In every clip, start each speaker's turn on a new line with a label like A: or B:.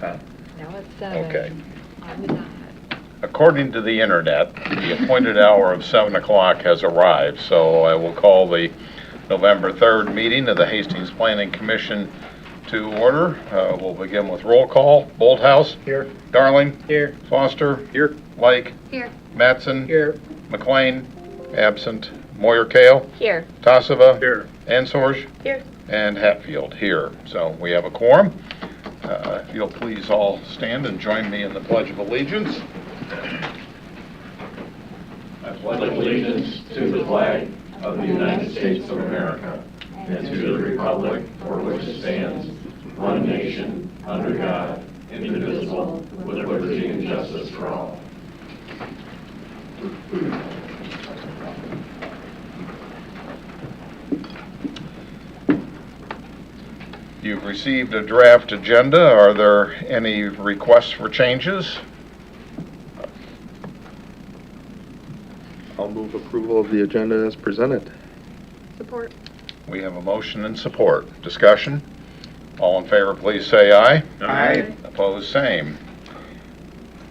A: Huh?
B: Now it's 7.
A: Okay.
B: On the dot.
A: According to the internet, the appointed hour of 7 o'clock has arrived, so I will call the November 3rd meeting of the Hastings Planning Commission to order. We'll begin with roll call. Bolthouse.
C: Here.
A: Darling.
C: Here.
A: Foster.
C: Here.
A: Lake.
B: Here.
A: Mattson.
C: Here.
A: McLean. Absent. Moyer Kale.
B: Here.
A: Tassava.
C: Here.
A: Ansorge.
B: Here.
A: And Hatfield here. So we have a quorum. If you'll please all stand and join me in the Pledge of Allegiance. I
D: pledge allegiance to the flag of the United States of America and to the republic for which it stands, one nation, under God, indivisible, with liberty and justice for all.
A: You've received a draft agenda. Are there any requests for changes?
E: I'll move approval of the agenda as presented.
B: Support.
A: We have a motion and support. Discussion? All in favor, please say aye.
C: Aye.
A: Opposed, same.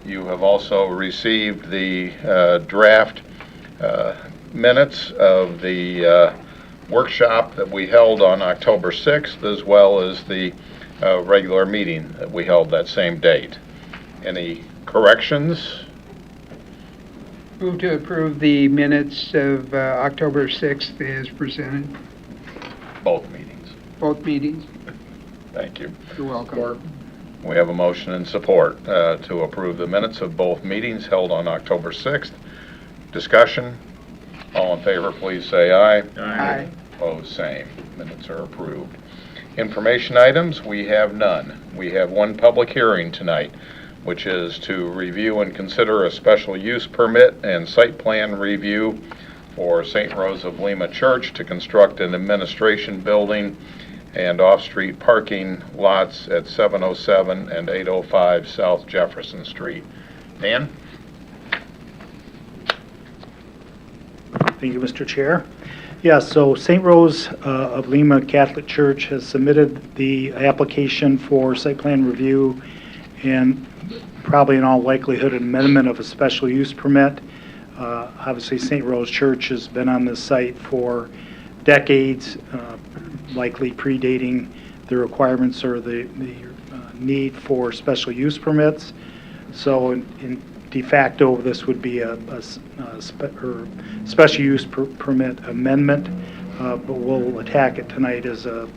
A: You have also received the draft minutes of the workshop that we held on October 6th, as well as the regular meeting that we held that same date. Any corrections?
F: Move to approve the minutes of October 6th as presented,
A: Both meetings.
F: both meetings.
A: Thank you.
F: You're welcome.
A: We have a motion and support to approve the minutes of both meetings held on October 6th. Discussion? All in favor, please say aye.
F: Aye.
A: Opposed, same. Minutes are approved. Information items, we have none. We have one public hearing tonight, which is to review and consider a special use permit and site plan review for St. Rose of Lima Church to construct an administration building and off-street parking lots at 707 and 805 South Jefferson Street. Dan?
C: Thank you, Mr. Chair. Yeah, so St. Rose of Lima Catholic Church has submitted the application for site plan review and probably in all likelihood an amendment of a special use permit. Obviously, St. Rose Church has been on this site for decades, likely predating the requirements or the need for special use permits. So in de facto, this would be a special use permit amendment, but we'll attack it tonight as a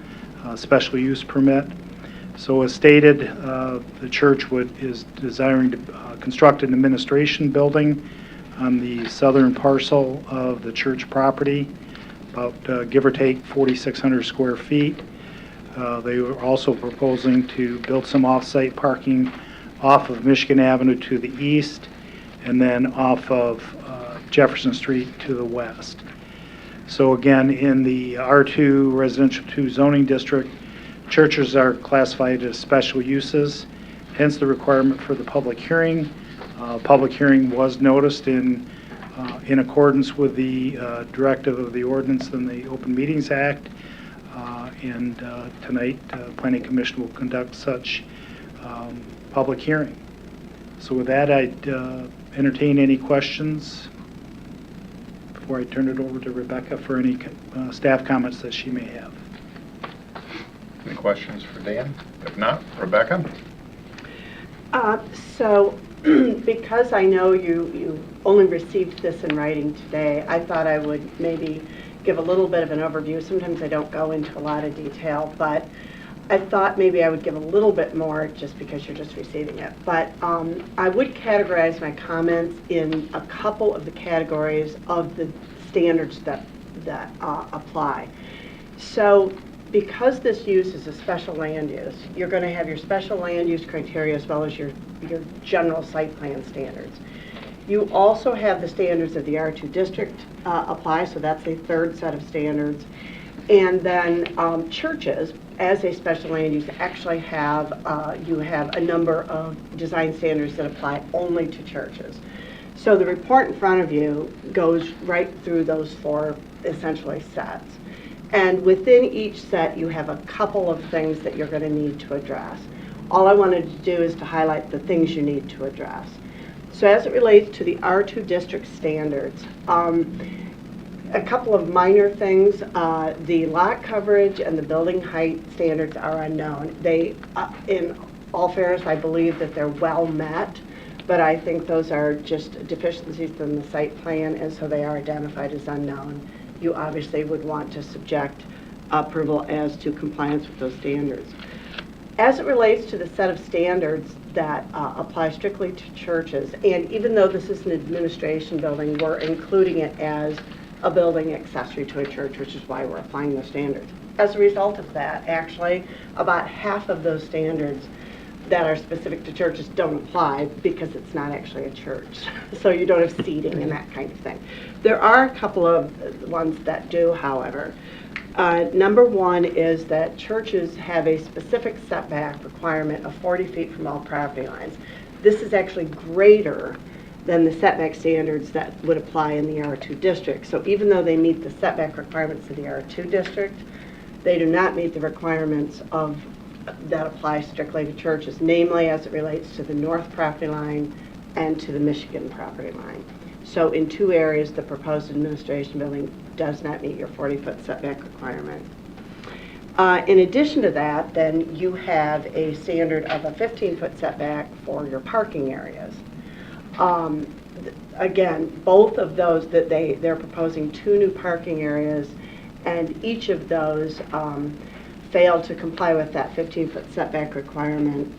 C: special use permit. So as stated, the church is desiring to construct an administration building on the southern parcel of the church property, about give or take 4,600 square feet. They were also proposing to build some off-site parking off of Michigan Avenue to the east and then off of Jefferson Street to the west. So again, in the R2 Residential 2 zoning district, churches are classified as special uses, hence the requirement for the public hearing. Public hearing was noticed in accordance with the directive of the ordinance and the Open Meetings Act, and tonight Planning Commission will conduct such public hearing. So with that, I'd entertain any questions before I turn it over to Rebecca for any staff comments that she may have.
A: Any questions for Dan? If not, Rebecca?
G: So because I know you only received this in writing today, I thought I would maybe give a little bit of an overview. Sometimes I don't go into a lot of detail, but I thought maybe I would give a little bit more just because you're just receiving it. But I would categorize my comments in a couple of the categories of the standards that apply. So because this use is a special land use, you're going to have your special land use criteria as well as your general site plan standards. You also have the standards of the R2 district apply, so that's a third set of standards. And then churches, as a special land use, actually have, you have a number of design standards that apply only to churches. So the report in front of you goes right through those four essentially sets. And within each set, you have a couple of things that you're going to need to address. All I wanted to do is to highlight the things you need to address. So as it relates to the R2 district standards, a couple of minor things. The lot coverage and the building height standards are unknown. They, in all fairness, I believe that they're well met, but I think those are just deficiencies in the site plan, and so they are identified as unknown. You obviously would want to subject approval as to compliance with those standards. As it relates to the set of standards that apply strictly to churches, and even though this is an administration building, we're including it as a building accessory to a church, which is why we're applying those standards. As a result of that, actually, about half of those standards that are specific to churches don't apply because it's not actually a church. So you don't have seating and that kind of thing. There are a couple of ones that do, however. Number one is that churches have a specific setback requirement of 40 feet from all property lines. This is actually greater than the setback standards that would apply in the R2 district. So even though they meet the setback requirements of the R2 district, they do not meet the requirements of that apply strictly to churches, namely as it relates to the north property line and to the Michigan property line. So in two areas, the proposed administration building does not meet your 40-foot setback requirement. In addition to that, then you have a standard of a 15-foot setback for your parking areas. Again, both of those, that they're proposing 2 new parking areas, and each of those fail to comply with that 15-foot setback requirement.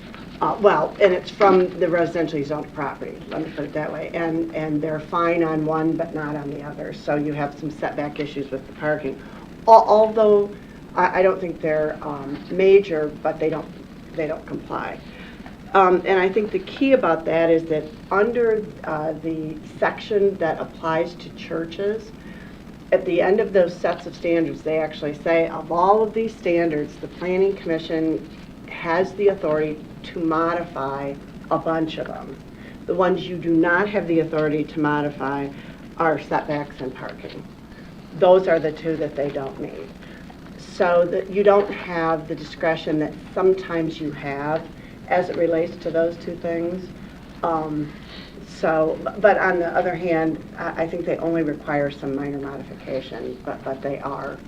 G: Well, and it's from the residentially zoned property, let me put it that way. And they're fine on one, but not on the other. So you have some setback issues with the parking. Although I don't think they're major, but they don't comply. And I think the key about that is that under the section that applies to churches, at the end of those sets of standards, they actually say, of all of these standards, the Planning Commission has the authority to modify a bunch of them. The ones you do not have the authority to modify are setbacks and parking. Those are the 2 that they don't meet. So that you don't have the discretion that sometimes you have as it relates to those 2 things. But on the other hand, I think they only require some minor modification, but they are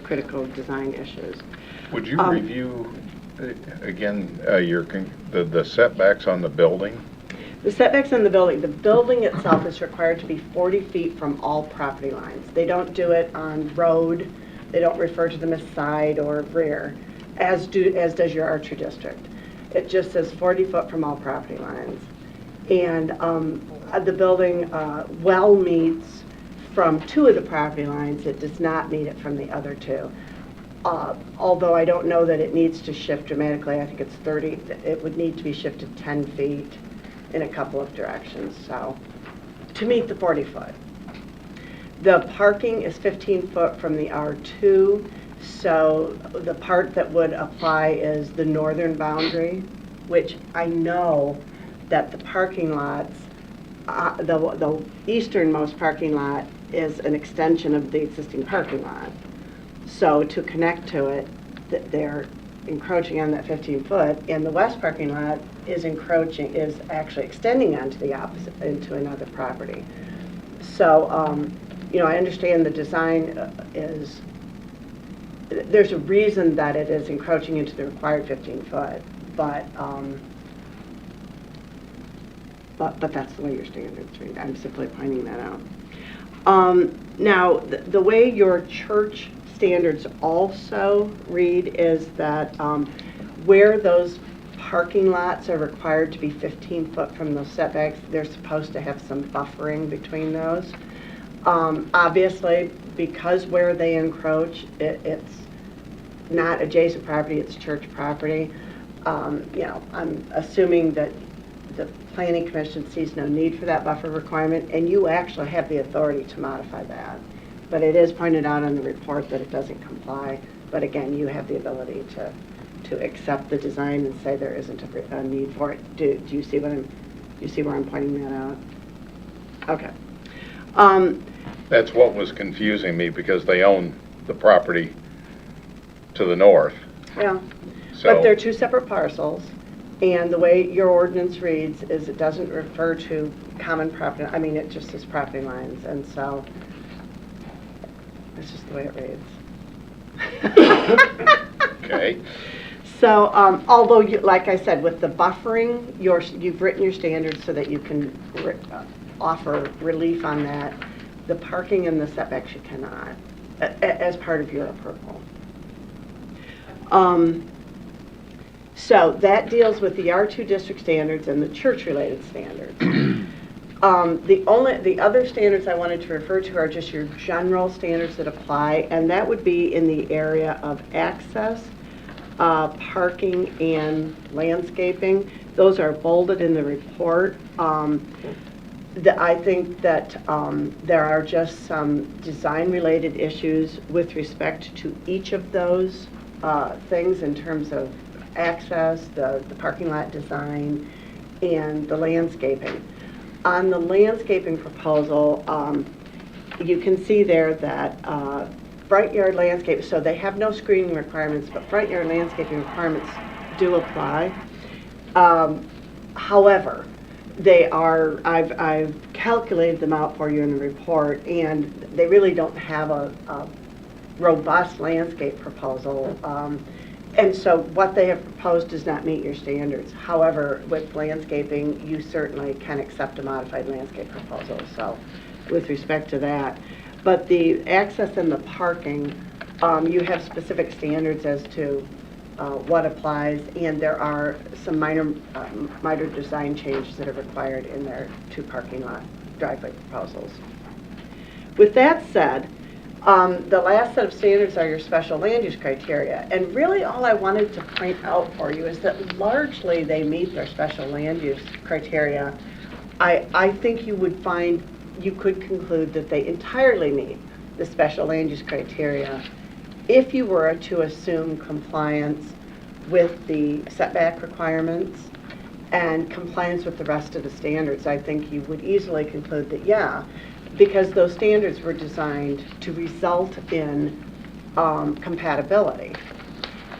G: critical design issues.
A: Would you review, again, the setbacks on the building?
G: The setbacks on the building itself is required to be 40 feet from all property lines. They don't do it on road. They don't refer to them as side or rear, as does your R2 district. It just says 40 foot from all property lines. And the building well meets from 2 of the property lines. It does not meet it from the other 2. Although I don't know that it needs to shift dramatically. I think it's 30. It would need to be shifted 10 feet in a couple of directions, so to meet the 40 foot. The parking is 15 foot from the R2, so the part that would apply is the northern boundary, which I know that the parking lots, the easternmost parking lot is an extension of the existing parking lot. So to connect to it, they're encroaching on that 15 foot, and the west parking lot is actually extending onto the opposite, into another property. So, I understand the design there's a reason that it is encroaching into the required 15 foot, but that's the way your standards read. I'm simply pointing that out. Now, the way your church standards also read is that where those parking lots are required to be 15 foot from those setbacks, they're supposed to have some buffering between those. Obviously, because where they encroach, it's not adjacent property, it's church property. I'm assuming that the Planning Commission sees no need for that buffer requirement, and you actually have the authority to modify that. But it is pointed out in the report that it doesn't comply. But again, you have the ability to accept the design and say there isn't a need for it. Do you see where I'm pointing that out? Okay.
A: That's what was confusing me, because they own the property to the north.
G: Yeah,
A: So,
G: but they're two separate parcels, and the way your ordinance reads is it doesn't refer to common property, I mean, it just says property lines, and so it's just the way it reads.
A: okay,
G: So, although, like I said, with the buffering, you've written your standards so that you can offer relief on that. The parking and the setbacks you cannot, as part of your approval. So that deals with the R2 district standards and the church-related standards. The other standards I wanted to refer to are just your general standards that apply, and that would be in the area of access, parking, and landscaping. Those are bolded in the report. I think that there are just some design-related issues with respect to each of those things in terms of access, the parking lot design, and the landscaping. On the landscaping proposal, you can see there that front yard landscape, so they have no screening requirements, but front yard landscaping requirements do apply. However, they are, I've calculated them out for you in the report, and they really don't have a robust landscape proposal. And so what they have proposed does not meet your standards. However, with landscaping, you certainly can accept a modified landscape proposal, so with respect to that. But the access and the parking, you have specific standards as to what applies, and there are some minor design changes that are required in their two parking lot driveway proposals. With that said, the last set of standards are your special land use criteria, and really all I wanted to point out for you is that largely they meet their special land use criteria. I think you would find, you could conclude that they entirely meet the special land use criteria if you were to assume compliance with the setback requirements and compliance with the rest of the standards. I think you would easily conclude that, yeah, because those standards were designed to result in compatibility.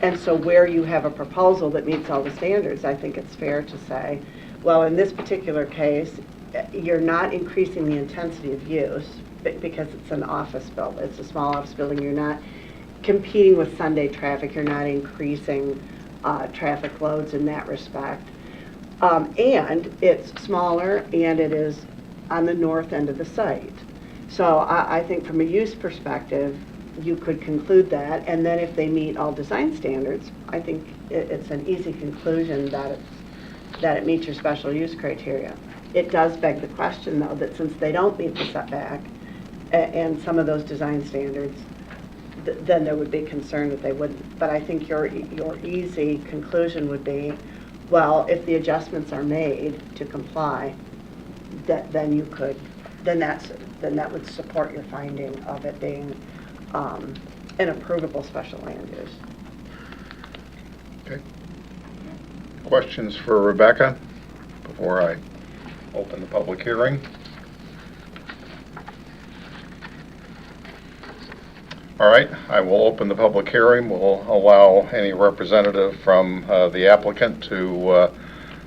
G: And so where you have a proposal that meets all the standards, I think it's fair to say, well, in this particular case, you're not increasing the intensity of use because it's an office building, it's a small office building, you're not competing with Sunday traffic, you're not increasing traffic loads in that respect. And it's smaller, and it is on the north end of the site. So I think from a use perspective, you could conclude that, and then if they meet all design standards, I think it's an easy conclusion that it meets your special use criteria. It does beg the question, though, that since they don't meet the setback and some of those design standards, then there would be concern that they wouldn't. But I think your easy conclusion would be, well, if the adjustments are made to comply, then that would support your finding of it being an approvable special land use.
A: okay. Questions for Rebecca before I open the public hearing? All right, I will open the public hearing. We'll allow any representative from the applicant to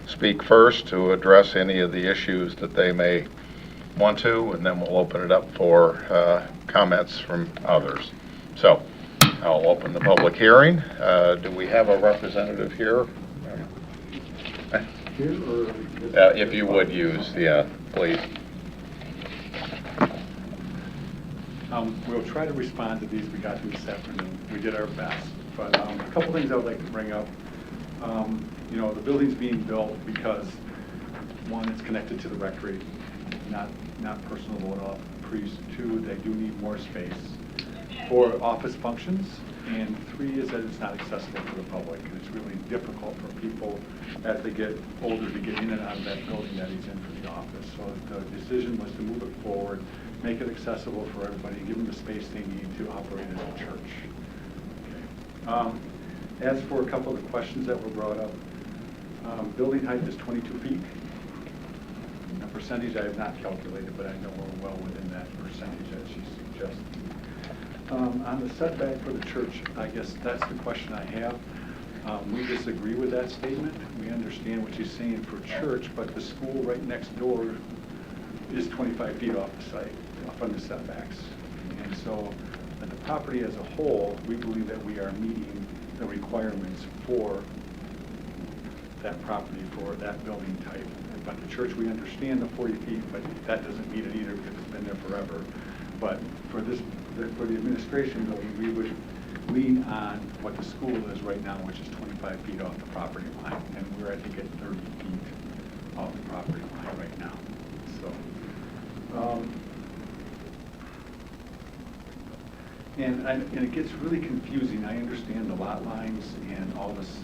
A: speak first to address any of the issues that they may want to, and then we'll open it up for comments from others. So I'll open the public hearing. Do we have a representative here?
H: Here or
A: If you would use, yeah, please.
H: We'll try to respond to these we got to this afternoon. We did our best. But a couple things I would like to bring up. You know, the building's being built because, one, it's connected to the rectory, not personal at all. Two, they do need more space for office functions. And three is that it's not accessible to the public. And it's really difficult for people as they get older to get in and out of that building that he's in for the office. So the decision was to move it forward, make it accessible for everybody, give them the space they need to operate as a church. Okay. As for a couple of the questions that were brought up, building height is 22 feet. A percentage I have not calculated, but I know we're well within that percentage that she suggested. On the setback for the church, I guess that's the question I have. We disagree with that statement. We understand what she's saying for church, but the school right next door is 25 feet off the site, from the setbacks. And so, at the property as a whole, we believe that we are meeting the requirements for that property, for that building type. But the church, we understand the 40 feet, but that doesn't meet it either because it's been there forever. But for this, for the administration building, we would lean on what the school is right now, which is 25 feet off the property line. And we're, I think, at 30 feet off the property line right now. So, and it gets really confusing. I understand the lot lines and all this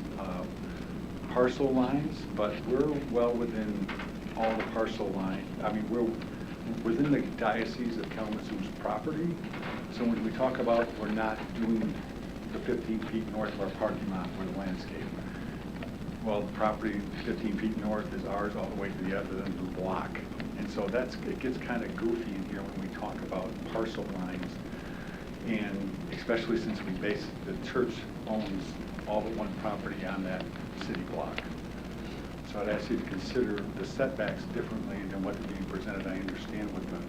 H: parcel lines, but we're well within all the parcel line. I mean, we're within the Diocese of Kalamazoo's property. So when we talk about we're not doing the 15 feet north of our parking lot for the landscape, well, the property 15 feet north is ours all the way to the other end of the block. And so it gets kind of goofy in here when we talk about parcel lines. And especially since the church owns all but one property on that city block. So I'd ask you to consider the setbacks differently than what is being presented. I understand what the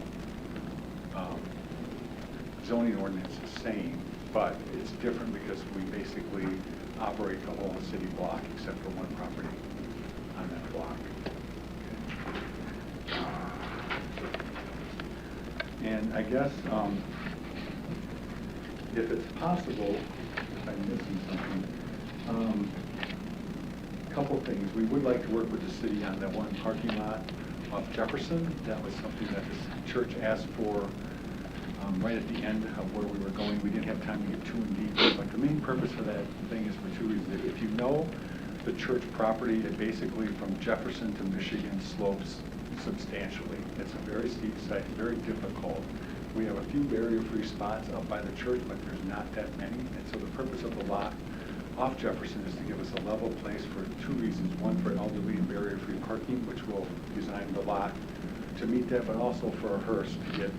H: zoning ordinance is saying, but it's different because we basically operate the whole city block except for one property on that block. And I guess if it's possible, if I'm missing something, a couple things. We would like to work with the city on that one parking lot off Jefferson. That was something that the church asked for right at the end of where we were going. We didn't have time to get too in deep, but the main purpose for that thing is for two reasons. If you know the church property, it basically from Jefferson to Michigan slopes substantially. It's a very steep site, very difficult. We have a few barrier-free spots up by the church, but there's not that many. And so the purpose of the lot off Jefferson is to give us a level place for two reasons. One, for elderly and barrier-free parking, which will design the lot to meet that, but also for a hearse to get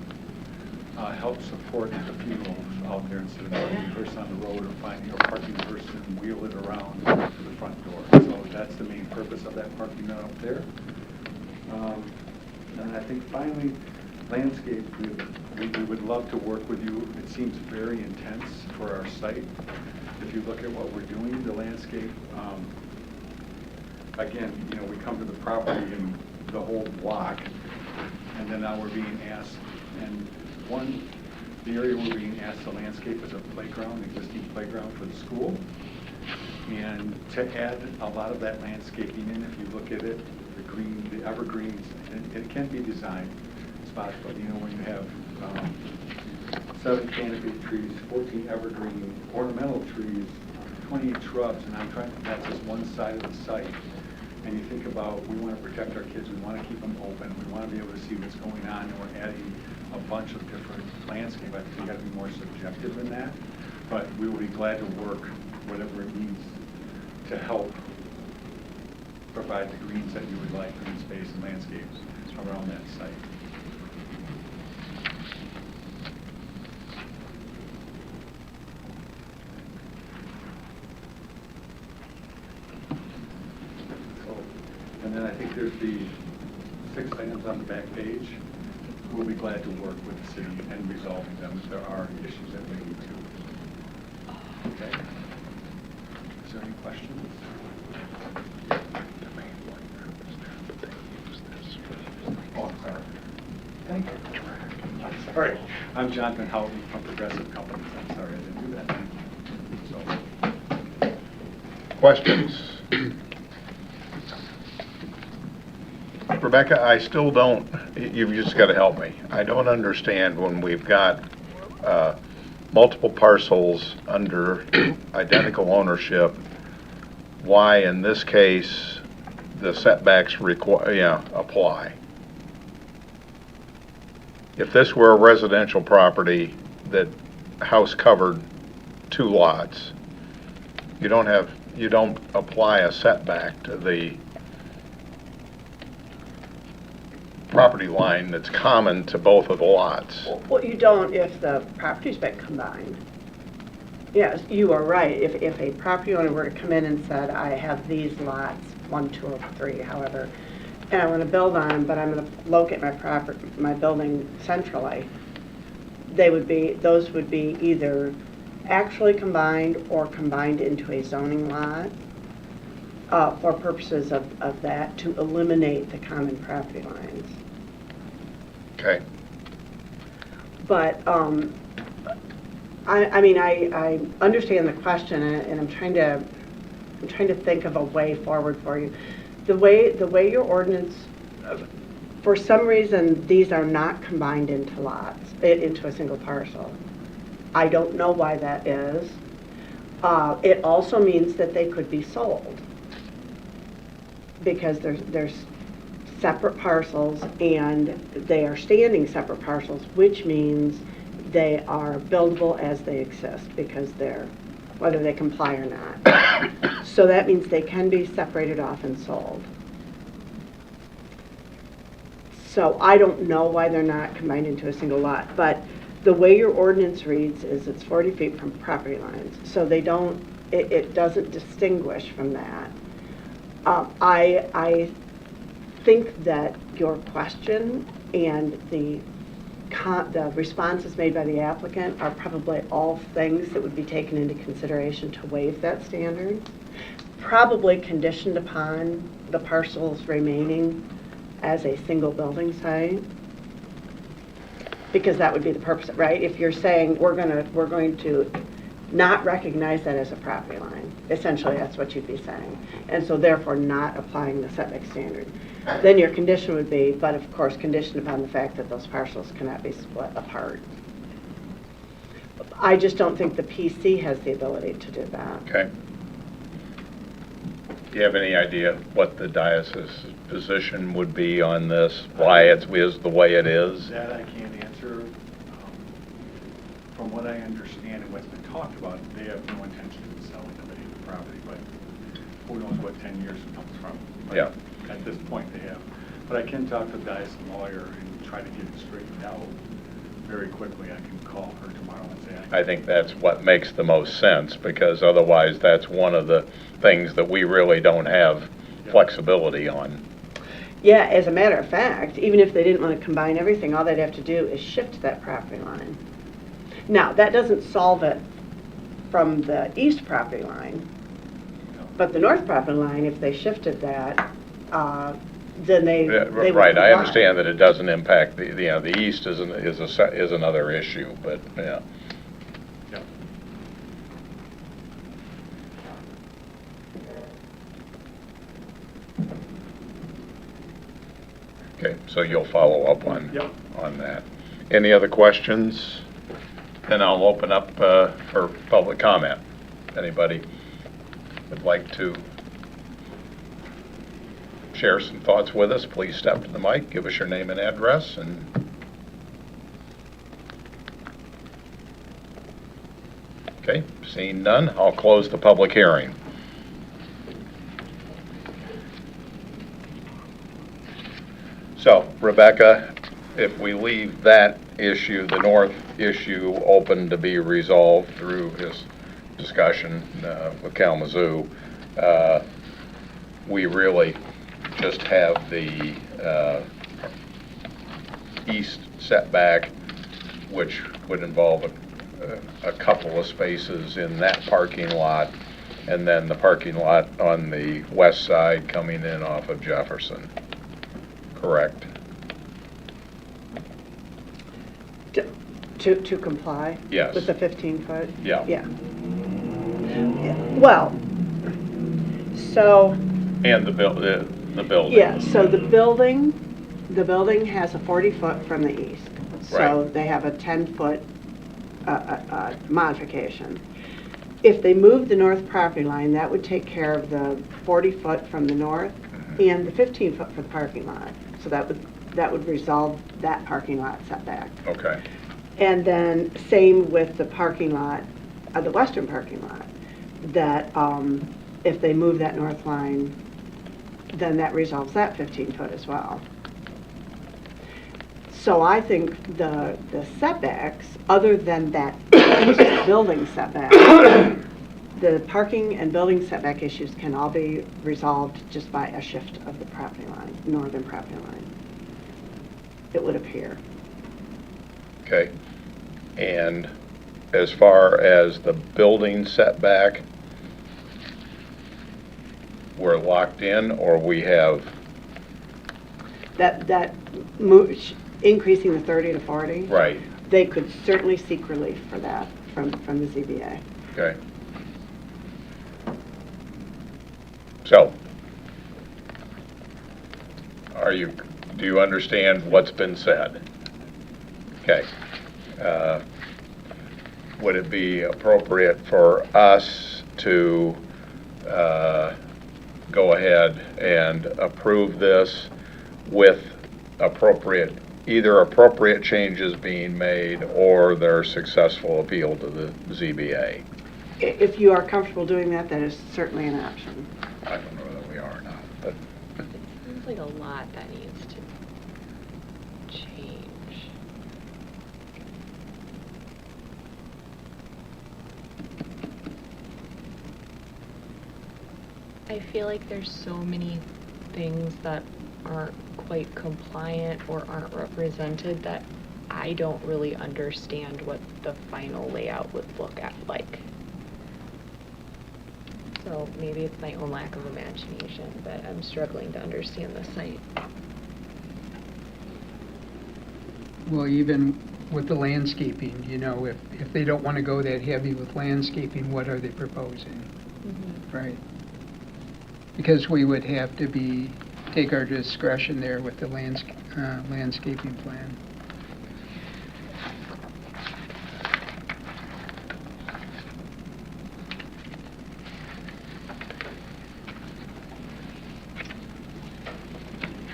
H: help support the funerals out there instead of parking the hearse on the road or parking the hearse and wheel it around to the front door. So that's the main purpose of that parking lot up there. And I think finally, landscape, we would love to work with you. It seems very intense for our site. If you look at what we're doing, the landscape, again, we come to the property and the whole block, and then now we're being asked, and the area we're being asked to landscape is a playground, existing playground for the school. And to add a lot of that landscaping in, if you look at it, the evergreens, and it can be designed spots, but when you have 7 canopy trees, 14 evergreen ornamental trees, 20 shrubs, and that's just one side of the site. And you think about, we want to protect our kids, we want to keep them open, we want to be able to see what's going on, and we're adding a bunch of different landscape. I think we got to be more subjective than that, but we will be glad to work whatever it needs to help provide the greens that you would like, green space and landscapes around that site. And then I think there's the 6 items on the back page. We'll be glad to work with the city and resolving them if there are issues that we need to. Okay. Is there any questions? Oh, sorry. Thank you. I'm sorry. I'm Jonathan Houghton from Progressive Companies. I'm sorry I didn't do that. Thank you. So.
A: Questions? Rebecca, I still don't, you've just got to help me. I don't understand when we've got multiple parcels under identical ownership, why in this case the setbacks apply. If this were a residential property that house covered 2 lots, you don't apply a setback to the property line that's common to both of the lots.
G: Well, you don't if the property's been combined. Yes, you are right. If a property owner were to come in and said, I have these lots, 1, 2, or 3, however, and I want to build on them, but I'm going to locate my building centrally, those would be either actually combined or combined into a zoning lot for purposes of that, to eliminate the common property lines.
A: Okay.
G: But, I mean, I understand the question, and I'm trying to think of a way forward for you. The way your ordinance, for some reason, these are not combined into lots, into a single parcel. I don't know why that is. It also means that they could be sold, because there's separate parcels, and they are standing separate parcels, which means they are buildable as they exist, because whether they comply or not. So that means they can be separated off and sold. So I don't know why they're not combined into a single lot, but the way your ordinance reads is it's 40 feet from property lines, so it doesn't distinguish from that. I think that your question and the responses made by the applicant are probably all things that would be taken into consideration to waive that standard, probably conditioned upon the parcels remaining as a single building site, because that would be the purpose, right? If you're saying we're going to not recognize that as a property line, essentially that's what you'd be saying, and so therefore not applying the setback standard. Then your condition would be, but of course conditioned upon the fact that those parcels cannot be split apart. I just don't think the PC has the ability to do that.
A: Okay. Do you have any idea what the diocese position would be on this? Why it is the way it is?
H: That I can't answer. From what I understand and what's been talked about, they have no intention of selling of any of the property, but who knows what 10 years comes from. But
A: Yeah.
H: at this point they have. But I can talk to the diocesan lawyer and try to get it straightened out very quickly. I can call her tomorrow and say.
A: I think that's what makes the most sense, because otherwise that's one of the things that we really don't have flexibility on.
G: Yeah, as a matter of fact, even if they didn't want to combine everything, all they'd have to do is shift that property line. Now, that doesn't solve it from the east property line, but the north property line, if they shifted that, then they would
A: Right, I
G: comply.
A: understand that it doesn't impact the east is another issue, but yeah.
H: Yeah.
A: Okay, so you'll follow up
H: Yep.
A: on that. Any other questions? Then I'll open up for public comment. Anybody would like to share some thoughts with us, please step to the mic, give us your name and address, and okay, seeing none, I'll close the public hearing. So, Rebecca, if we leave that issue, the north issue, open to be resolved through his discussion with Kalamazoo, we really just have the east setback, which would involve a couple of spaces in that parking lot, and then the parking lot on the west side coming in off of Jefferson. Correct.
G: To comply?
A: Yes.
G: With the 15-foot?
A: Yeah.
G: Yeah. Well, so,
A: And the building.
G: yeah, so the building has a 40-foot from the east. So
A: Right.
G: they have a 10-foot modification. If they move the north property line, that would take care of the 40-foot from the north and the 15-foot for the parking lot. So that would resolve that parking lot setback.
A: Okay.
G: And then same with the parking lot, the western parking lot, that if they move that north line, then that resolves that 15-foot as well. So I think the setbacks, other than that building setback, the parking and building setback issues can all be resolved just by a shift of the property line, northern property line, it would appear.
A: Okay. And as far as the building setback, we're locked in, or we have,
G: Increasing the 30 to 40?
A: right,
G: They could certainly seek relief for that from the ZBA.
A: okay. So, do you understand what's been said? Okay. Would it be appropriate for us to go ahead and approve this with either appropriate changes being made or their successful appeal to the ZBA?
G: If you are comfortable doing that, that is certainly an option.
A: I don't know whether we are or not, but
B: It seems like a lot that needs to change. I feel like there's so many things that aren't quite compliant or aren't represented that I don't really understand what the final layout would look like. So maybe it's my own lack of imagination, but I'm struggling to understand the site.
F: Well, even with the landscaping, you know, if they don't want to go that heavy with landscaping, what are they proposing? Right? Because we would have to take our discretion there with the landscaping plan.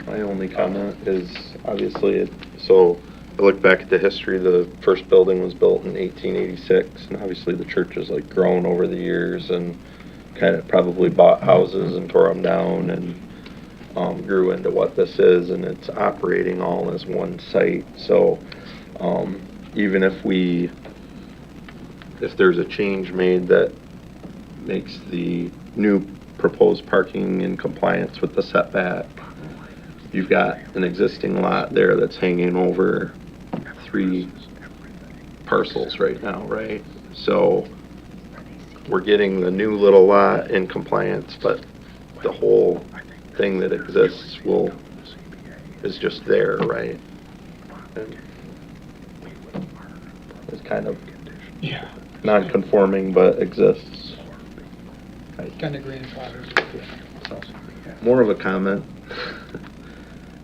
E: My only comment is, obviously, so I look back at the history, the first building was built in 1886, and obviously the church has like grown over the years and kind of probably bought houses and tore them down and grew into what this is, and it's operating all as one site. So even if there's a change made that makes the new proposed parking in compliance with the setback, you've got an existing lot there that's hanging over 3 parcels right now, right? So we're getting the new little lot in compliance, but the whole thing that exists is just there, right? And it's kind of non-conforming, but exists.
F: Kind of grandfathered.
E: More of a comment.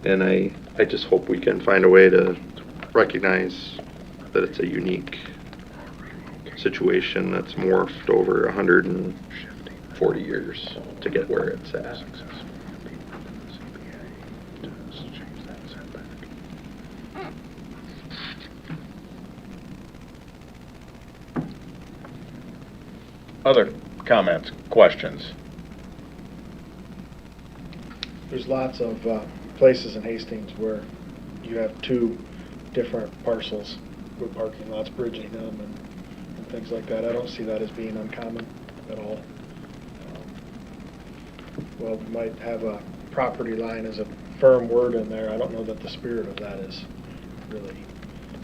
E: And I just hope we can find a way to recognize that it's a unique situation that's morphed over 140 years to get where it's at.
A: other comments, questions?
I: There's lots of places in Hastings where you have 2 different parcels with parking lots bridging them and things like that. I don't see that as being uncommon at all. Well, we might have a property line as a firm word in there. I don't know that the spirit of that is really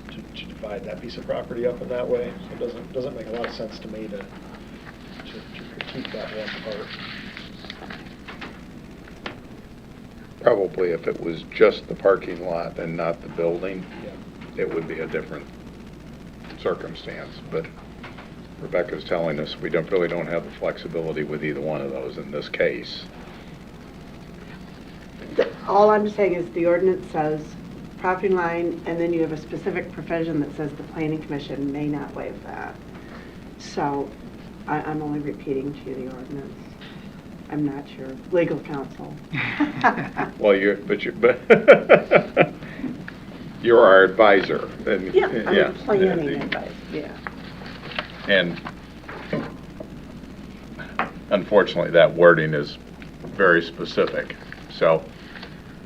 I: to divide that piece of property up in that way. It doesn't make a lot of sense to me to keep that one part.
A: Probably if it was just the parking lot and not the building,
I: Yeah.
A: it would be a different circumstance. But Rebecca's telling us we really don't have the flexibility with either one of those in this case.
G: All I'm saying is the ordinance says property line, and then you have a specific provision that says the planning commission may not waive that. So I'm only repeating to you the ordinance. I'm not your legal counsel.
A: Well, you're you're our advisor. And,
G: Yeah, I'm planning advice, yeah.
A: And unfortunately, that wording is very specific. So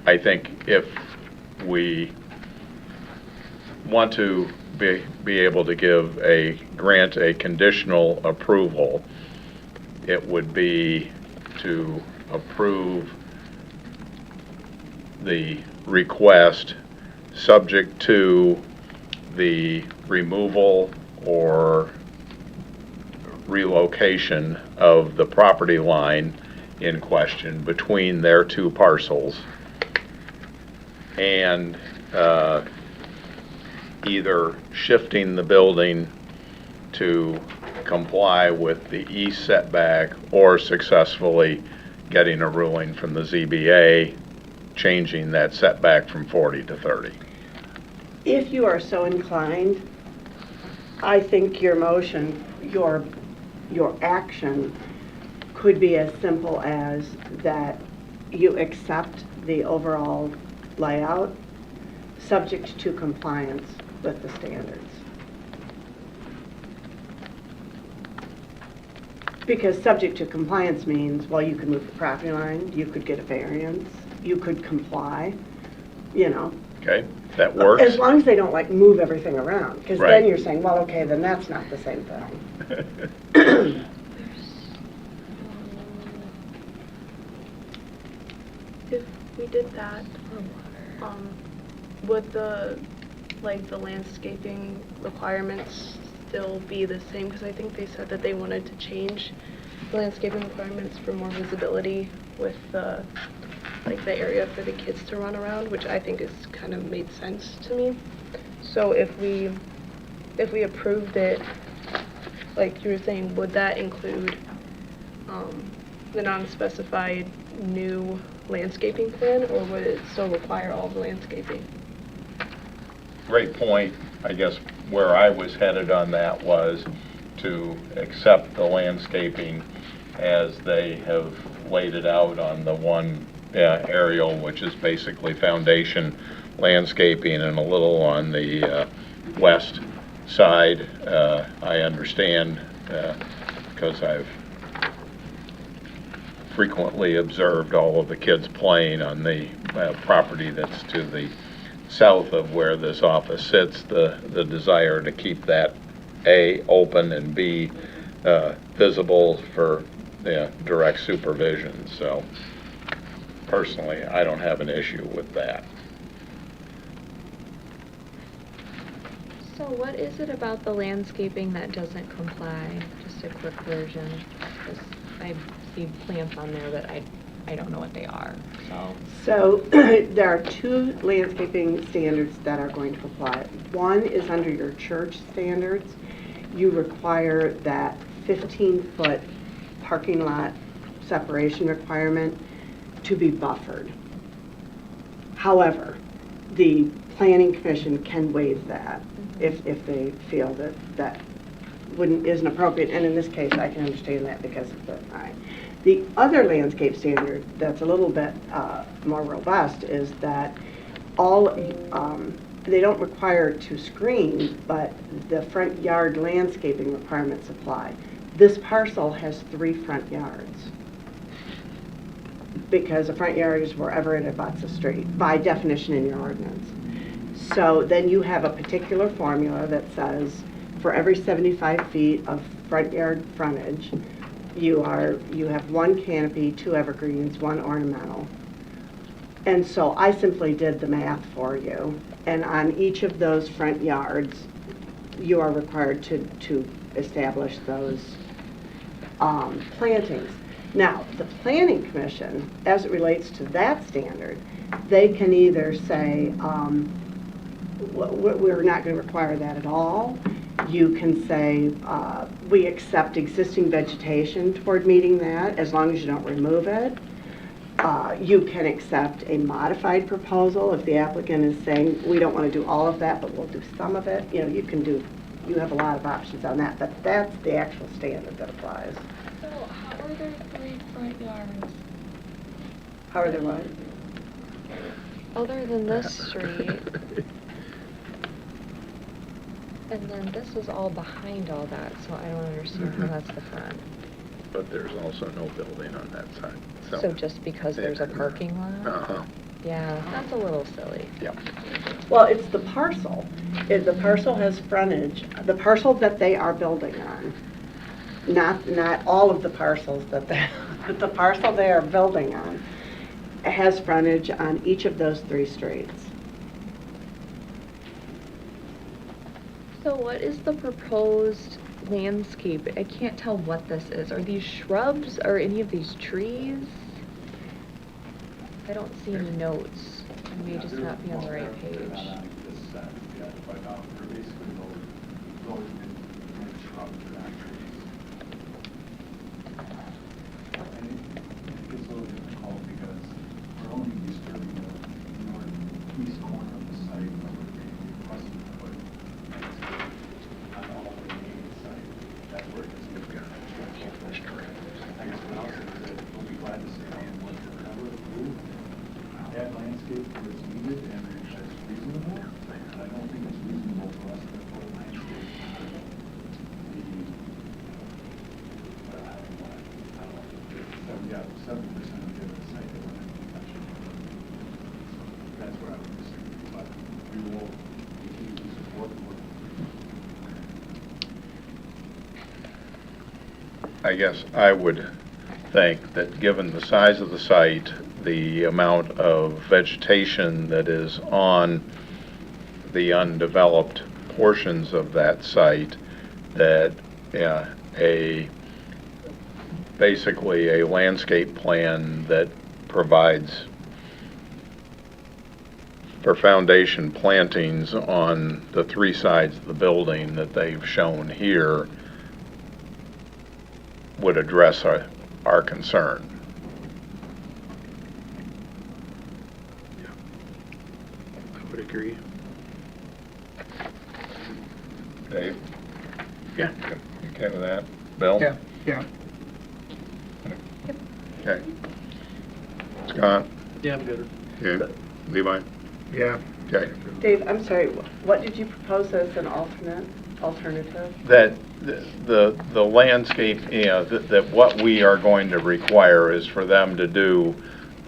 A: I think if we want to be able to grant a conditional approval, it would be to approve the request subject to the removal or relocation of the property line in question between their two parcels, and either shifting the building to comply with the east setback or successfully getting a ruling from the ZBA changing that setback from 40 to 30.
G: If you are so inclined, I think your motion, your action could be as simple as that you accept the overall layout, subject to compliance with the standards. Because subject to compliance means, well, you could move the property line, you could get a variance, you could comply, you know.
A: Okay, that works.
G: As long as they don't like move everything around, because
A: Right.
G: then you're saying, well, okay, then that's not the same thing.
J: If we did that, would the landscaping requirements still be the same? Because I think they said that they wanted to change the landscaping requirements for more visibility with the area for the kids to run around, which I think is kind of made sense to me. So if we approved it, like you were saying, would that include the non-specified new landscaping plan, or would it still require all the landscaping?
A: Great point. I guess where I was headed on that was to accept the landscaping as they have laid it out on the one aerial, which is basically foundation landscaping, and a little on the west side. I understand because I've frequently observed all of the kids playing on the property that's to the south of where this office sits, the desire to keep that A, open, and B, visible for direct supervision. So personally, I don't have an issue with that.
B: So what is it about the landscaping that doesn't comply? Just a quick version. 'Cause I see plants on there that I don't know what they are, so.
G: So there are two landscaping standards that are going to apply. One is under your church standards. You require that 15-foot parking lot separation requirement to be buffered. However, the Planning Commission can waive that if they feel that isn't appropriate, and in this case, I can understand that because of the time. The other landscape standard that's a little bit more robust is that they don't require to screen, but the front yard landscaping requirements apply. This parcel has 3 front yards because a front yard is wherever it abuts a street, by definition in your ordinance. So then you have a particular formula that says for every 75 feet of front yard frontage, you have 1 canopy, 2 evergreens, 1 ornamental. And so I simply did the math for you. And on each of those front yards, you are required to establish those plantings. Now, the Planning Commission, as it relates to that standard, they can either say, we're not going to require that at all. You can say, we accept existing vegetation toward meeting that as long as you don't remove it. You can accept a modified proposal if the applicant is saying, we don't want to do all of that, but we'll do some of it. You know, you have a lot of options on that, but that's the actual standard that applies.
B: So how are there 3 front yards?
G: How are they what?
B: Other than this street, and then this is all behind all that, so I don't understand how that's the front.
A: But there's also no building on that side.
B: So just because there's a parking lot?
A: Uh-huh.
B: Yeah, that's a little silly.
A: Yeah.
G: Well, it's the parcel. The parcel has frontage, the parcel that they are building on. Not all of the parcels that but the parcel they are building on has frontage on each of those 3 streets.
B: So what is the proposed landscape? I can't tell what this is. Are these shrubs? Are any of these trees? I don't see any notes. I may just not be on the right page.
H: But we're basically those shrubs or not trees. And it gets a little difficult because we're only disturbing the northeast corner of the site, but we're requesting to put landscape on all the remaining site. That's where it gets difficult. I guess what else is that we'll be glad to see and what whatever approved, that landscape where it's needed and it's reasonable. And I don't think it's reasonable for us to put landscape on the 70% of the other site that we're going to be touching. That's where I would disagree, but we will continue to support the work.
A: I guess I would think that given the size of the site, the amount of vegetation that is on the undeveloped portions of that site, that basically a landscape plan that provides for foundation plantings on the 3 sides of the building that they've shown here would address our concern.
E: I would agree.
A: Dave? Yeah. You okay with that? Bill?
F: Yeah, yeah.
A: Okay. Scott?
I: Yeah, I'm good.
A: Okay. Levi?
I: Yeah.
A: Okay.
G: Dave, I'm sorry, what did you propose as an alternative?
A: That the landscape, that what we are going to require is for them to do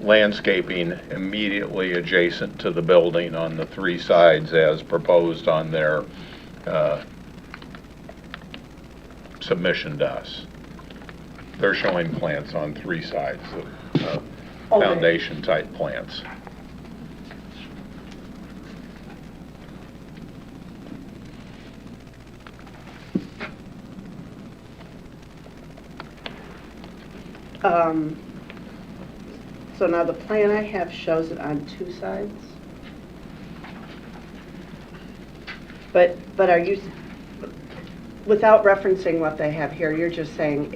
A: landscaping immediately adjacent to the building on the 3 sides as proposed on their submission to us. They're showing plants on 3 sides of
G: Okay.
A: foundation type plants.
G: So now the plan I have shows it on 2 sides. But are you, without referencing what they have here, you're just saying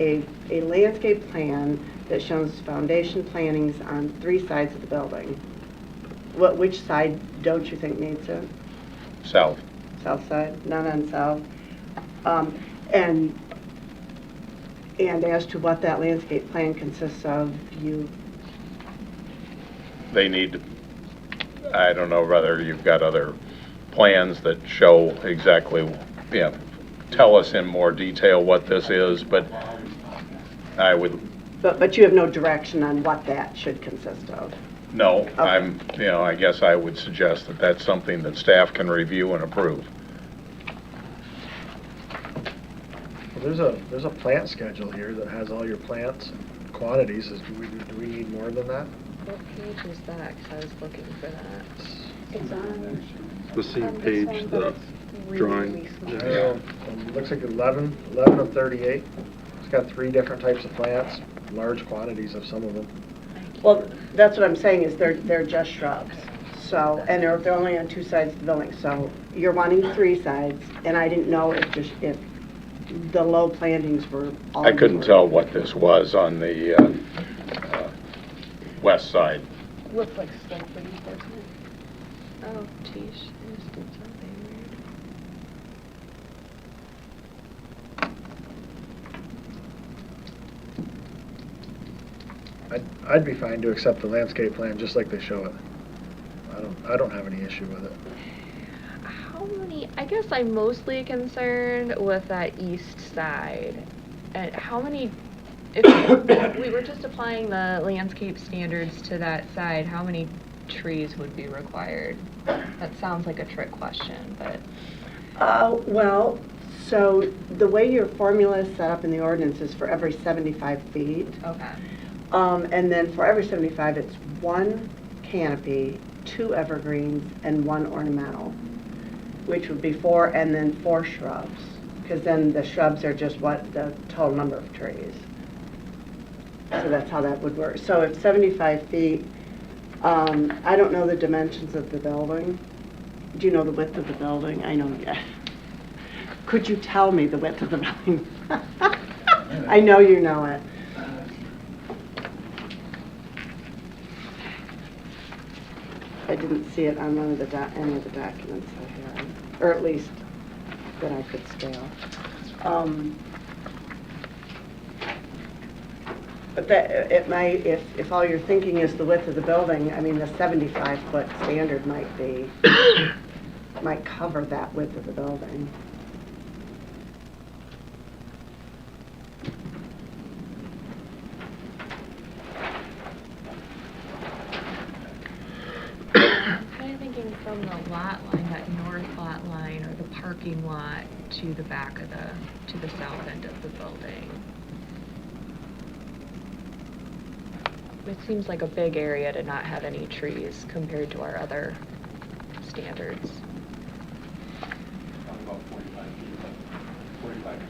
G: a landscape plan that shows foundation plantings on 3 sides of the building. Which side don't you think needs it?
A: South.
G: South side, none on south. And as to what that landscape plan consists of,
A: They need, I don't know whether you've got other plans that show exactly, tell us in more detail what this is, but I would,
G: but you have no direction on what that should consist of.
A: no,
G: Okay.
A: I guess I would suggest that that's something that staff can review and approve.
I: Well, there's a plant schedule here that has all your plants and quantities. Do we need more than that?
B: What page is that? 'Cause I was looking for that.
G: It's on.
E: The same
B: On this
E: page,
B: one,
E: the
B: but it's really,
E: drawing.
B: really small.
I: It looks like 11 of 38. It's got 3 different types of plants, large quantities of some of them.
G: Well, that's what I'm saying, is they're just shrubs. So, and they're only on 2 sides of the building, so you're wanting 3 sides, and I didn't know if the low plantings were all.
A: I couldn't tell what this was on the west side.
B: Looks like stuff for enforcement. Oh, geez, I just did something weird.
I: I'd be fine to accept the landscape plan just like they show it. I don't have any issue with it.
B: How many, I guess I'm mostly concerned with that east side. And how many, if we were just applying the landscape standards to that side, how many trees would be required? That sounds like a trick question, but.
G: Well, so the way your formula is set up in the ordinance is for every 75 feet.
B: Okay.
G: And then for every 75, it's 1 canopy, 2 evergreens, and 1 ornamental, which would be 4, and then 4 shrubs, because then the shrubs are just what the total number of trees. So that's how that would work. So if 75 feet, I don't know the dimensions of the building. Do you know the width of the building? I know, yeah. Could you tell me the width of the building? I know you know it. I didn't see it on one of the any of the documents I had, or at least that I could scale. But that it might, if all you're thinking is the width of the building, I mean, the 75-foot standard might be might cover that width of the building.
B: I'm kind of thinking from the lot line, that north lot line, or the parking lot, to the back of to the south end of the building. It seems like a big area to not have any trees compared to our other standards.
H: About 45 feet, 45 feet.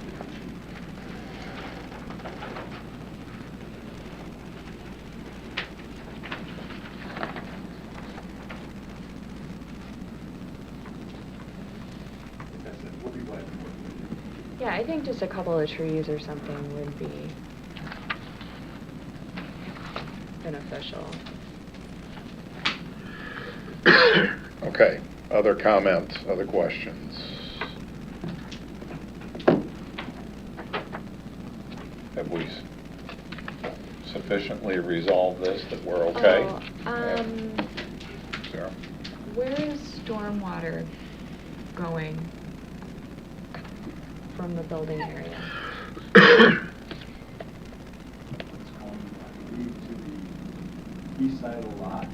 H: That's it. We'll be glad to work with you.
B: Yeah, I think just a couple of trees or something would be beneficial.
A: Okay, other comments, other questions? Have we sufficiently resolved this that we're okay?
B: Oh,
A: Sarah?
B: where is stormwater going from the building area?
H: It's going, I believe, to the east side of the lot.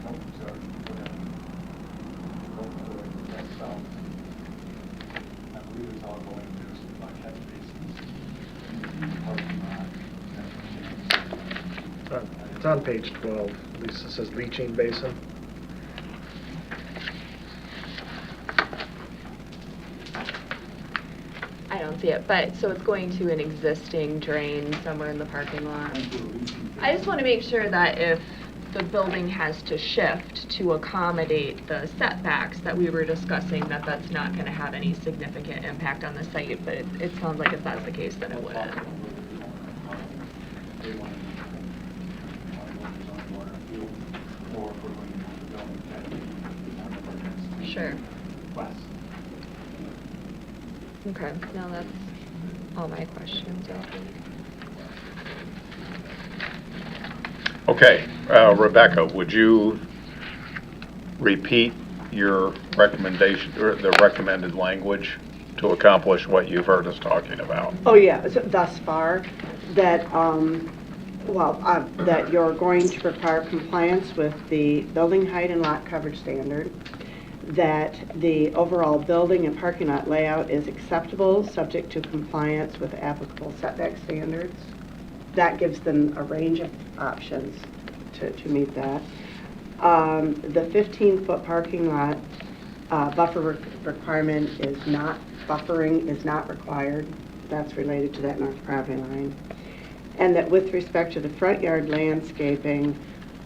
H: Nope, sorry, whatever. That's south. I believe it's all going to some catch basins. Parking lot.
I: It's on page 12. At least it says leaching basin.
B: I don't see it, but, so it's going to an existing drain somewhere in the parking lot? I just want to make sure that if the building has to shift to accommodate the setbacks that we were discussing, that that's not going to have any significant impact on the site, but it sounds like if that's the case, then it wouldn't. Sure. Okay, no, that's all my questions, I think.
A: Okay, Rebecca, would you repeat your recommendation, or the recommended language to accomplish what you've heard us talking about?
G: Oh, yeah, so thus far, that, that you're going to require compliance with the building height and lot coverage standard, that the overall building and parking lot layout is acceptable, subject to compliance with applicable setback standards. That gives them a range of options to meet that. The 15-foot parking lot buffer requirement is not, buffering is not required. That's related to that north property line. And that with respect to the front yard landscaping,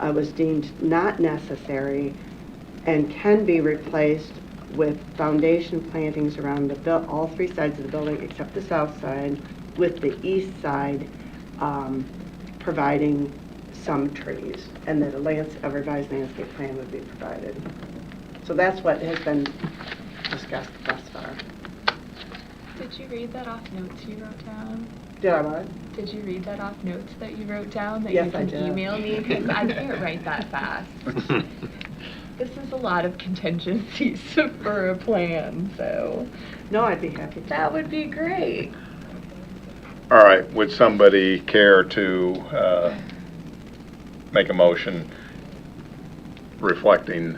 G: was deemed not necessary and can be replaced with foundation plantings around all 3 sides of the building except the south side, with the east side providing some trees, and that a revised landscape plan would be provided. So that's what has been discussed thus far.
B: Did you read that off notes you wrote down?
G: Did I what?
B: Did you read that off notes that you wrote down that
G: Yes,
B: you can
G: I did.
B: email me? Because I can't write that fast. This is a lot of contingencies for a plan, so
G: No, I'd be happy to.
B: that would be great.
A: All right, would somebody care to make a motion reflecting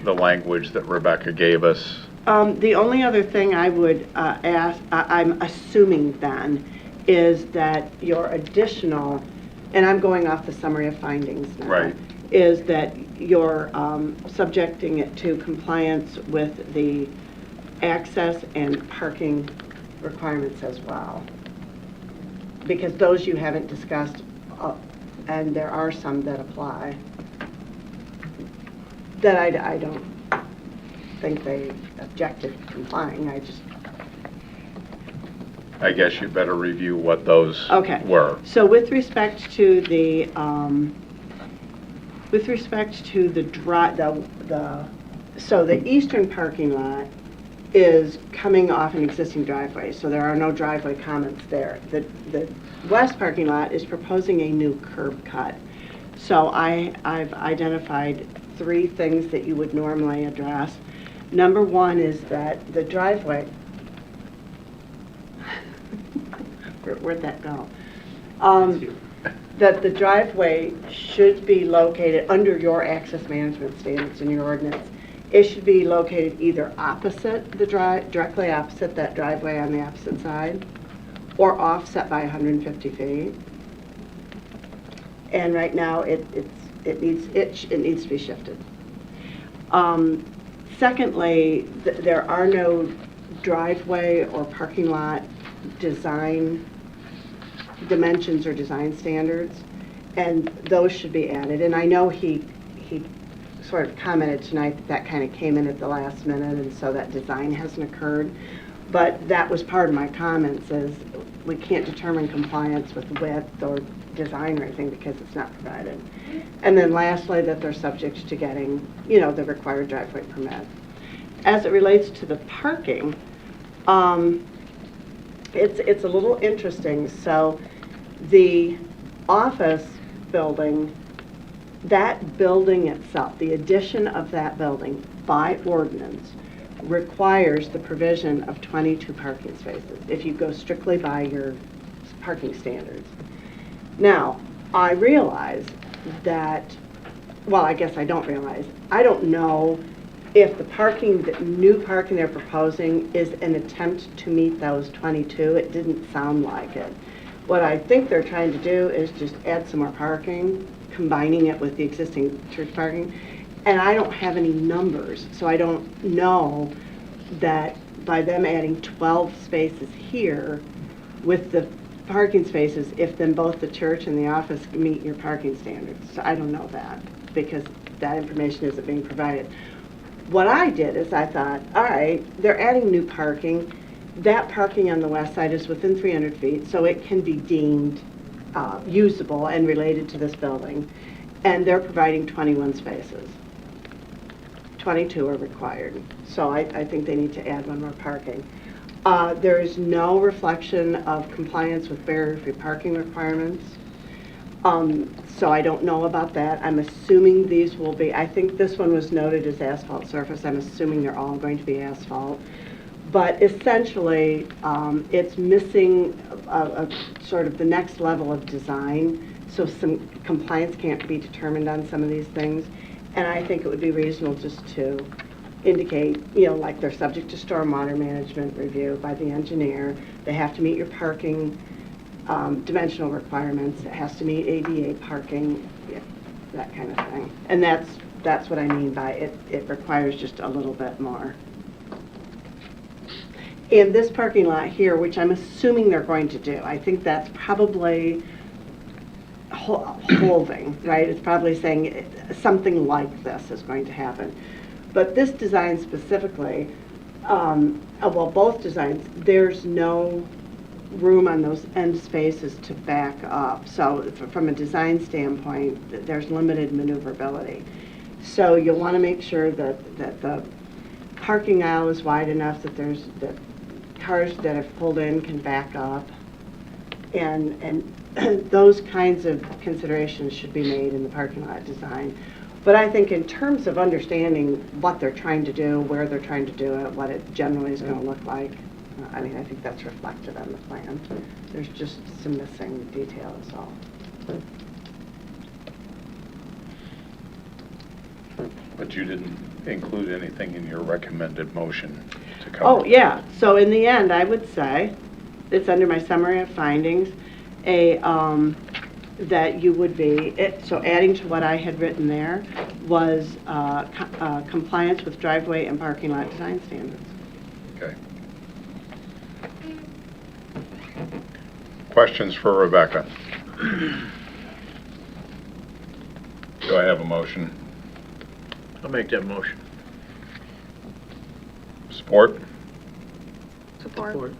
A: the language that Rebecca gave us.
G: The only other thing I would ask, I'm assuming then, is that your additional, and I'm going off the summary of findings now,
A: Right.
G: is that you're subjecting it to compliance with the access and parking requirements as well. Because those you haven't discussed, and there are some that apply, that I don't think they objected to complying.
A: I guess you better review what those
G: Okay.
A: were.
G: So with respect to the so the eastern parking lot is coming off an existing driveway, so there are no driveway comments there. The west parking lot is proposing a new curb cut. So I've identified 3 things that you would normally address. Number 1 is that the driveway, where'd that go? That the driveway should be located under your access management standards in your ordinance. It should be located either opposite the directly opposite that driveway on the opposite side, or offset by 150 feet. And right now, it needs to be shifted. Secondly, there are no driveway or parking lot design dimensions or design standards, and those should be added. And I know he sort of commented tonight that kind of came in at the last minute, and so that design hasn't occurred. But that was part of my comments, is we can't determine compliance with width or design or anything because it's not provided. And then lastly, that they're subject to getting, the required driveway permit. As it relates to the parking, it's a little interesting. So the office building, that building itself, the addition of that building by ordinance requires the provision of 22 parking spaces if you go strictly by your parking standards. Now, I realize that, well, I guess I don't realize, I don't know if the new parking they're proposing is an attempt to meet those 22. It didn't sound like it. What I think they're trying to do is just add some more parking, combining it with the existing church parking. And I don't have any numbers, so I don't know that by them adding 12 spaces here with the parking spaces, if then both the church and the office meet your parking standards. So I don't know that because that information isn't being provided. What I did is I thought, all right, they're adding new parking. That parking on the west side is within 300 feet, so it can be deemed usable and related to this building. And they're providing 21 spaces. 22 are required. So I think they need to add 1 more parking. There is no reflection of compliance with barrier-free parking requirements. So I don't know about that. I'm assuming these will be, I think this one was noted as asphalt surface. I'm assuming they're all going to be asphalt. But essentially, it's missing a sort of the next level of design. So some compliance can't be determined on some of these things. And I think it would be reasonable just to indicate, like they're subject to stormwater management review by the engineer. They have to meet your parking dimensional requirements. It has to meet ADA parking, that kind of thing. And that's what I mean by it requires just a little bit more. And this parking lot here, which I'm assuming they're going to do, I think that's probably holding, right? It's probably saying something like this is going to happen. But this design specifically, well, both designs, there's no room on those end spaces to back up. So from a design standpoint, there's limited maneuverability. So you'll want to make sure that the parking aisle is wide enough that cars that have pulled in can back up. And those kinds of considerations should be made in the parking lot design. But I think in terms of understanding what they're trying to do, where they're trying to do it, what it generally is going to look like, I think that's reflected on the plan. There's just some missing details, all.
A: But you didn't include anything in your recommended motion to cover.
G: Oh, yeah, so in the end, I would say, it's under my summary of findings, that you would be, so adding to what I had written there was compliance with driveway and parking lot design standards.
A: Okay. Questions for Rebecca? Do I have a motion?
I: I'll make that motion.
A: Support?
J: Support.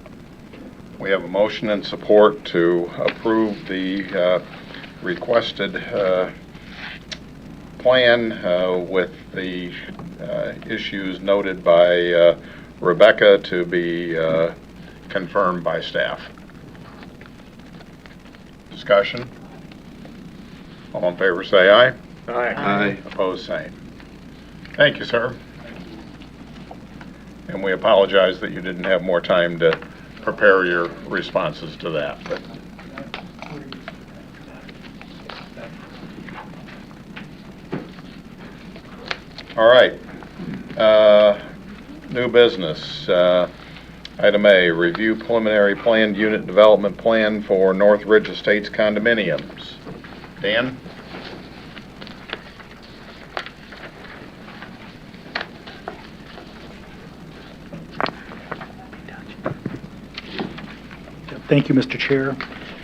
A: We have a motion and support to approve the requested plan with the issues noted by Rebecca to be confirmed by staff. Discussion? All in favor say aye.
E: Aye.
A: Opposed, same. Thank you, sir. And we apologize that you didn't have more time to prepare your responses to that. But all right. New business. Item A, review preliminary planned unit development plan for North Ridge Estates condominiums. Dan?
C: Thank you, Mr. Chair.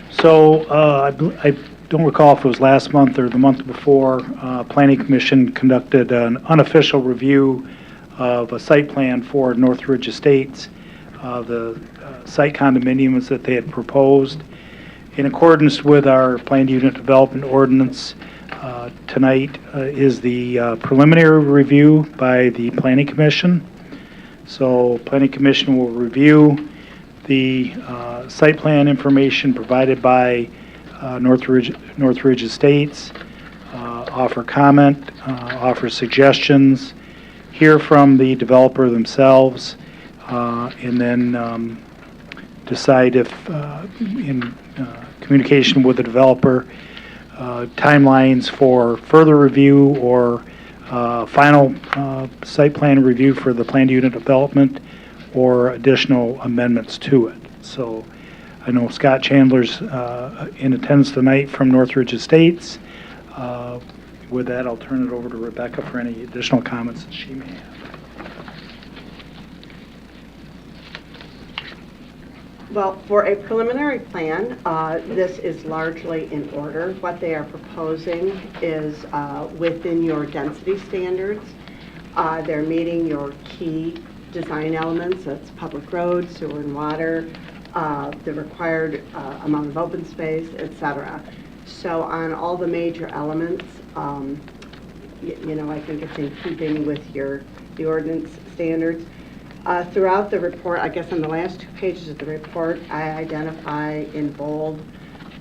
C: So I don't recall if it was last month or the month before, Planning Commission conducted an unofficial review of a site plan for North Ridge Estates, the site condominiums that they had proposed. In accordance with our planned unit development ordinance, tonight is the preliminary review by the Planning Commission. So Planning Commission will review the site plan information provided by North Ridge Estates, offer comment, offer suggestions, hear from the developer themselves, and then decide if, in communication with the developer, timelines for further review or final site plan review for the planned unit development or additional amendments to it. So I know Scott Chandler's in attendance tonight from North Ridge Estates. With that, I'll turn it over to Rebecca for any additional comments that she may have.
G: Well, for a preliminary plan, this is largely in order. What they are proposing is within your density standards. They're meeting your key design elements. That's public roads, sewer and water, the required amount of open space, etc. So on all the major elements, you know, I think it's in keeping with the ordinance standards. Throughout the report, I guess on the last 2 pages of the report, I identify in bold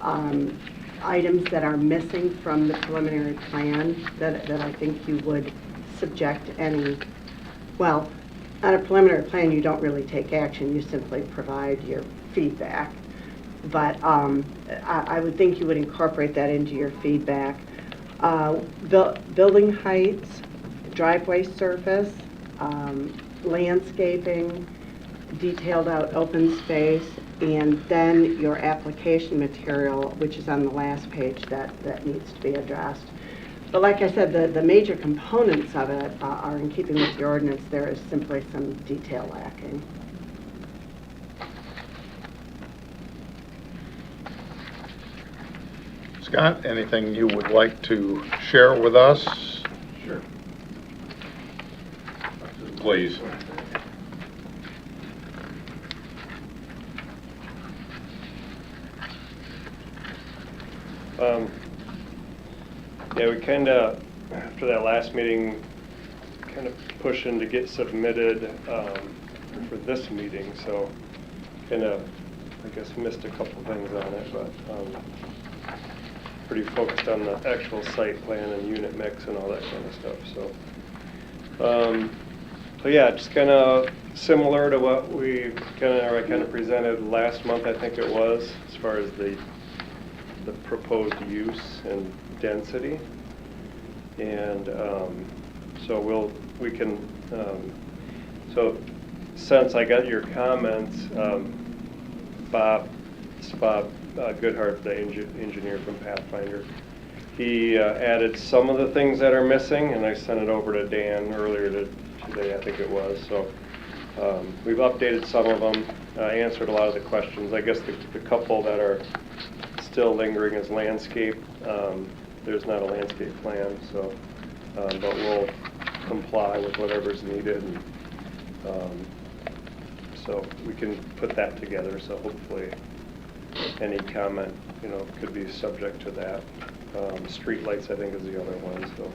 G: items that are missing from the preliminary plan that I think you would subject any, well, on a preliminary plan, you don't really take action, you simply provide your feedback. But I would think you would incorporate that into your feedback. Building heights, driveway surface, landscaping, detailed out open space, and then your application material, which is on the last page that needs to be addressed. But like I said, the major components of it are in keeping with the ordinance. There is simply some detail lacking.
A: Scott, anything you would like to share with us?
H: Sure.
A: Please.
K: Yeah, we kind of, after that last meeting, kind of pushing to get submitted for this meeting, so kind of, I guess, missed a couple things on it, but pretty focused on the actual site plan and unit mix and all that kind of stuff, so yeah, just kind of similar to what we I kind of presented last month, I think it was, as far as the proposed use and density. And So we can, so since I got your comments, Bob Goodhart, the engineer from Pathfinder, he added some of the things that are missing, and I sent it over to Dan earlier today, I think it was. So we've updated some of them, answered a lot of the questions. I guess the couple that are still lingering is landscape. There's not a landscape plan, so but we'll comply with whatever's needed. And, so we can put that together. So hopefully, any comment, could be subject to that. Street lights, I think, is the other one. So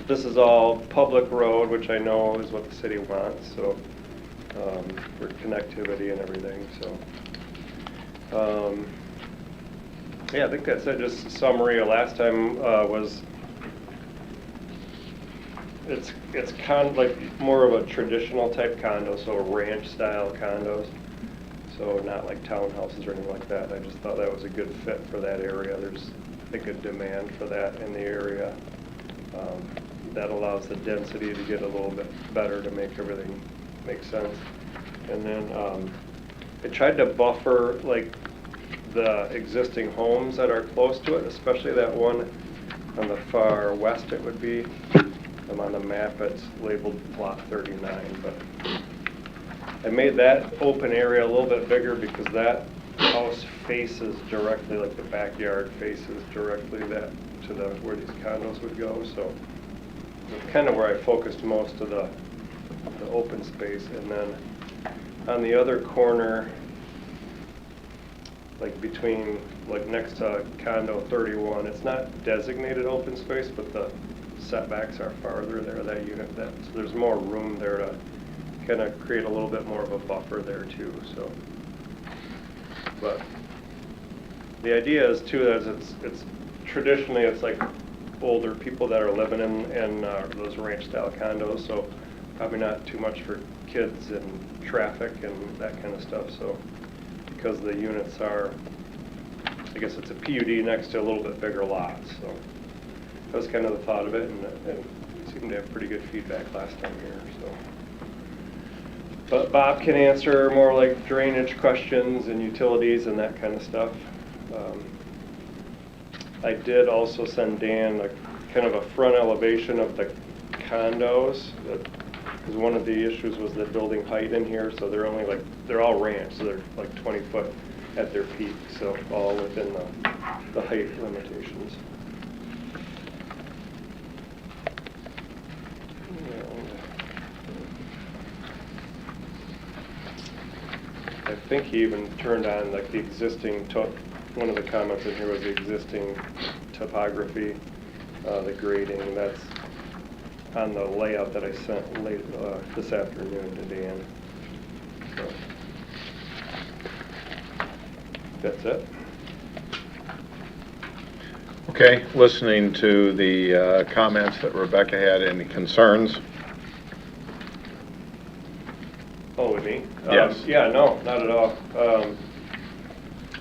K: this is all public road, which I know is what the city wants. So for connectivity and everything. So yeah, I think that's it. Just a summary. Last time was. It's kind of like more of a traditional type condo, so ranch style condos. So not like townhouses or anything like that. I just thought that was a good fit for that area. There's, I think, a demand for that in the area. That allows the density to get a little bit better to make everything make sense. And then I tried to buffer like the existing homes that are close to it, especially that one on the far west it would be. On the map it's labeled plot 39, but I made that open area a little bit bigger because that house faces directly, like the backyard faces directly that to the where these condos would go. So it's kind of where I focused most of the open space. And then on the other corner, like between, like next to condo 31, it's not designated open space, but the setbacks are farther there, that unit, so there's more room there to kind of create a little bit more of a buffer there too. So, but the idea is too that it's traditionally it's like older people that are living in those ranch style condos, so probably not too much for kids and traffic and that kind of stuff. So because the units are, I guess it's a PUD next to a little bit bigger lot, so that was kind of the thought of it, and seemed to have pretty good feedback last time here. So, but Bob can answer more like drainage questions and utilities and that kind of stuff. I did also send Dan a kind of a front elevation of the condos, because one of the issues was the building height in here. So they're only like, they're all ranch, so they're like 20 foot at their peak, so all within the height limitations. I think he even turned on like the existing, one of the comments in here was the existing topography, the grading. That's on the layout that I sent late this afternoon to Dan. So that's it.
A: Okay, listening to the comments that Rebecca had, any concerns?
K: Oh, with me?
A: Yes.
K: Yeah, no, not at all.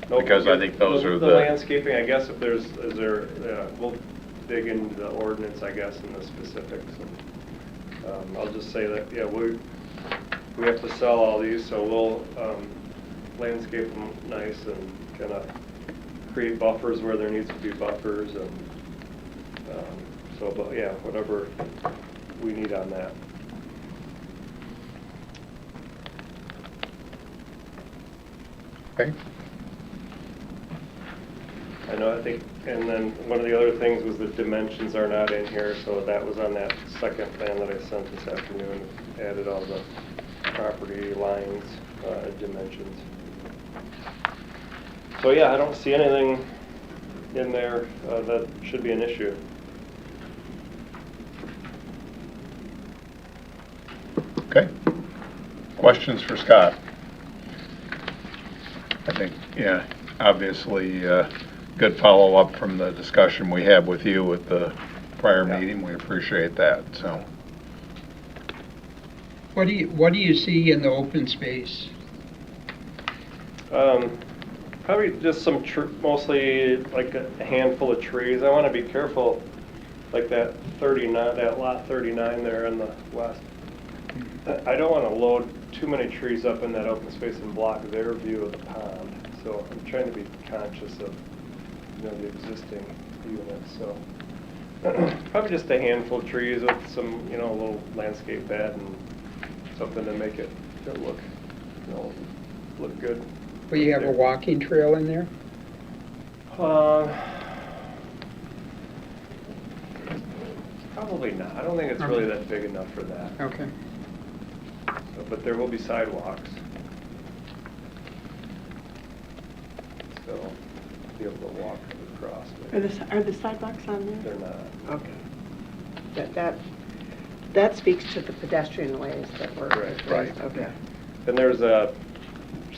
K: No,
A: Because I think those are
K: the landscaping, I guess if there's, we'll dig into the ordinance, I guess, and the specifics. And, I'll just say that, yeah, we have to sell all these, so we'll landscape them nice and kind of create buffers where there needs to be buffers, and so, but yeah, whatever we need on that.
A: Okay.
K: I know, I think, and then one of the other things was the dimensions are not in here, so that was on that second plan that I sent this afternoon, added all the property lines, dimensions. So yeah, I don't see anything in there that should be an issue.
A: Okay. Questions for Scott? I think, yeah, obviously, good follow-up from the discussion we had with you at the prior meeting. We appreciate that. So,
F: What do you see in the open space?
K: Probably just some, mostly like a handful of trees. I want to be careful like that 39, that lot 39 there in the west. I don't want to load too many trees up in that open space and block their view of the pond. So I'm trying to be conscious of, you know, the existing units. So probably just a handful of trees with some, you know, a little landscape bed and something to make it look, you know, look good.
F: Will you have a walking trail in there?
K: Probably not. I don't think it's really that big enough for that.
F: Okay.
K: So, but there will be sidewalks. So be able to walk across.
G: Are the sidewalks on there?
K: They're not.
G: Okay. That speaks to the pedestrian ways that were.
K: Right.
G: Okay.
K: And there's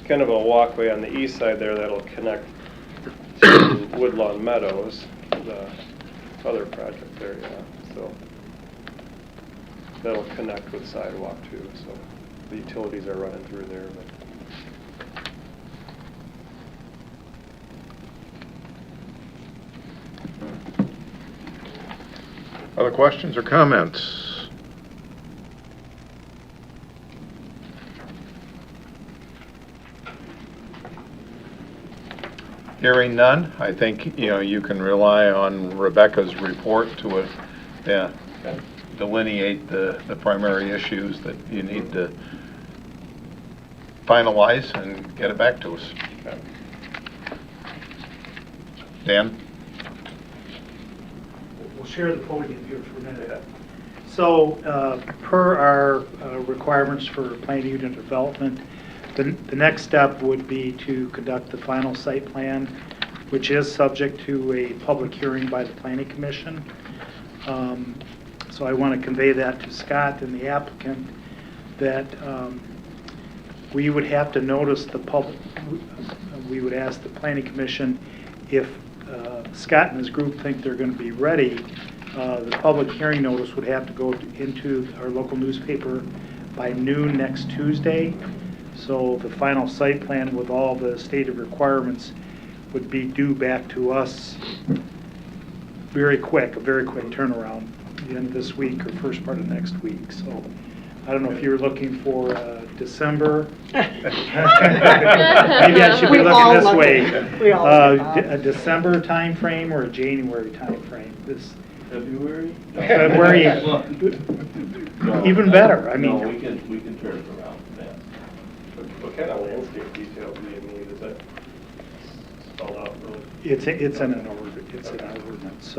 K: kind of a walkway on the east side there that'll connect to Woodlawn Meadows, the other project there, yeah. So that'll connect with sidewalk too. So the utilities are running through there.
A: Other questions or comments? Hearing none, I think, you know, you can rely on Rebecca's report to delineate the primary issues that you need to finalize and get it back to us.
K: Okay.
A: Dan?
C: We'll share the podium here for a minute. So, per our requirements for planned unit development, the next step would be to conduct the final site plan, which is subject to a public hearing by the Planning Commission. So I want to convey that to Scott and the applicant, that we would have to notice the public, we would ask the Planning Commission if Scott and his group think they're going to be ready, the public hearing notice would have to go into our local newspaper by noon next Tuesday. So the final site plan with all the stated requirements would be due back to us a very quick turnaround, the end of this week or first part of next week. So I don't know if you're looking for December. Maybe I should be looking this way. A December time frame or a January time frame?
D: February?
C: February, even better. I mean,
D: No, we can turn it around fast.
K: What kind of landscape detail do you need? Is that spelled out really?
C: it's an ordinance.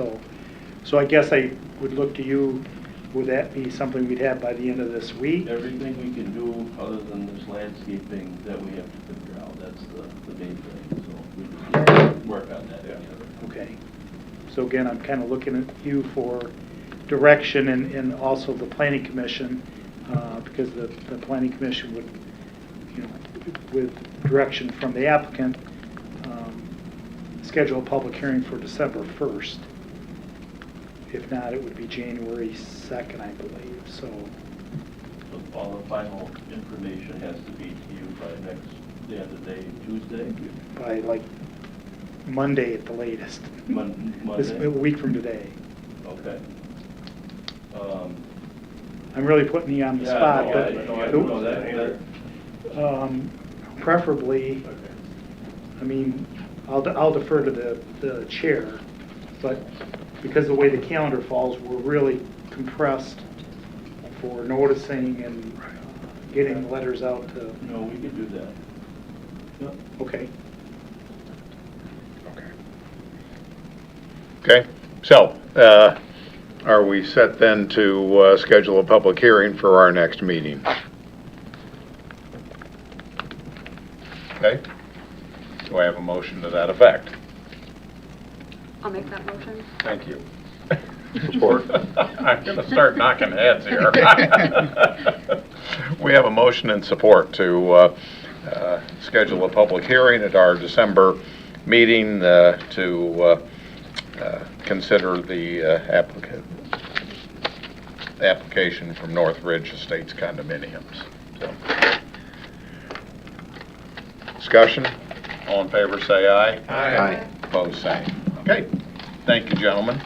C: So I guess I would look to you. Would that be something we'd have by the end of this week?
D: Everything we can do other than this landscaping that we have to figure out, that's the main thing, so we just work on that together.
C: Okay. So again, I'm kind of looking at you for direction and also the Planning Commission, because the Planning Commission would, you know, with direction from the applicant, schedule a public hearing for December 1st. If not, it would be January 2nd, I believe, so.
D: So all the final information has to be to you by the end of the day, Tuesday?
C: By like Monday at the latest. This, a
D: Monday?
C: week from today.
D: Okay.
C: I'm really putting you on the spot, but
D: I don't know that either.
C: Preferably,
D: Okay.
C: I mean, I'll defer to the chair, but because the way the calendar falls, we're really compressed for noticing and getting letters out to.
D: No, we can do that. Yep.
C: Okay.
A: Okay, so are we set then to schedule a public hearing for our next meeting? Okay, do I have a motion to that effect?
J: I'll make that motion.
A: Thank you. Support. I'm going to start knocking heads here. We have a motion and support to schedule a public hearing at our December meeting to consider the application from Northridge Estates Condominiums. So, discussion? All in favor say aye.
E: Aye.
A: Opposed, same. Okay, thank you, gentlemen.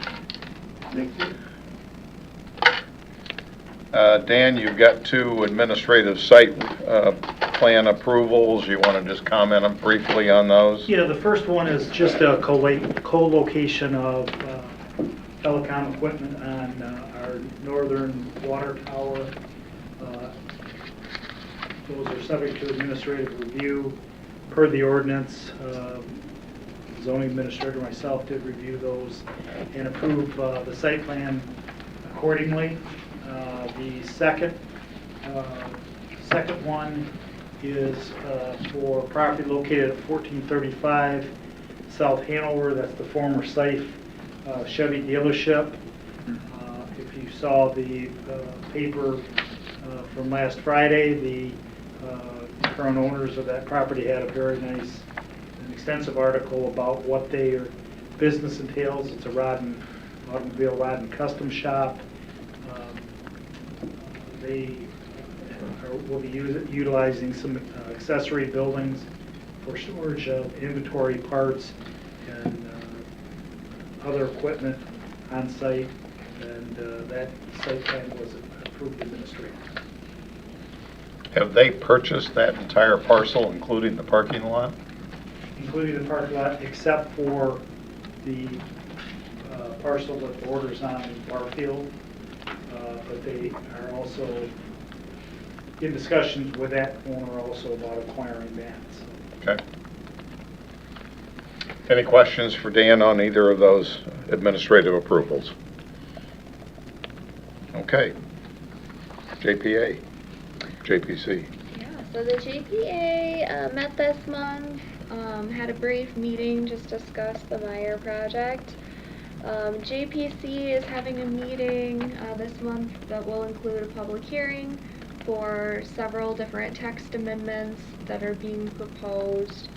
A: Dan, you've got 2 administrative site plan approvals. You want to just comment briefly on those?
C: Yeah, the first one is just a co-location of telecom equipment on our northern water tower. Those are subject to administrative review per the ordinance. Zoning administrator myself did review those and approve the site plan accordingly. The second one is for property located at 1435 South Hanover. That's the former Safe Chevy dealership. If you saw the paper from last Friday, the current owners of that property had a very nice and extensive article about what their business entails. It's a automobile rod and custom shop. They will be utilizing some accessory buildings for storage of inventory parts and other equipment on site, and that site plan was approved administratively.
A: Have they purchased that entire parcel, including the parking lot?
C: Including the parking lot, except for the parcel that borders on Barfield. But they are also in discussions with that owner also about acquiring that. So.
A: Okay. Any questions for Dan on either of those administrative approvals? Okay. JPA, JPC.
L: Yeah, so the JPA met this month, had a brief meeting, just discussed the Meyer project. JPC is having a meeting this month that will include a public hearing for several different text amendments that are being proposed.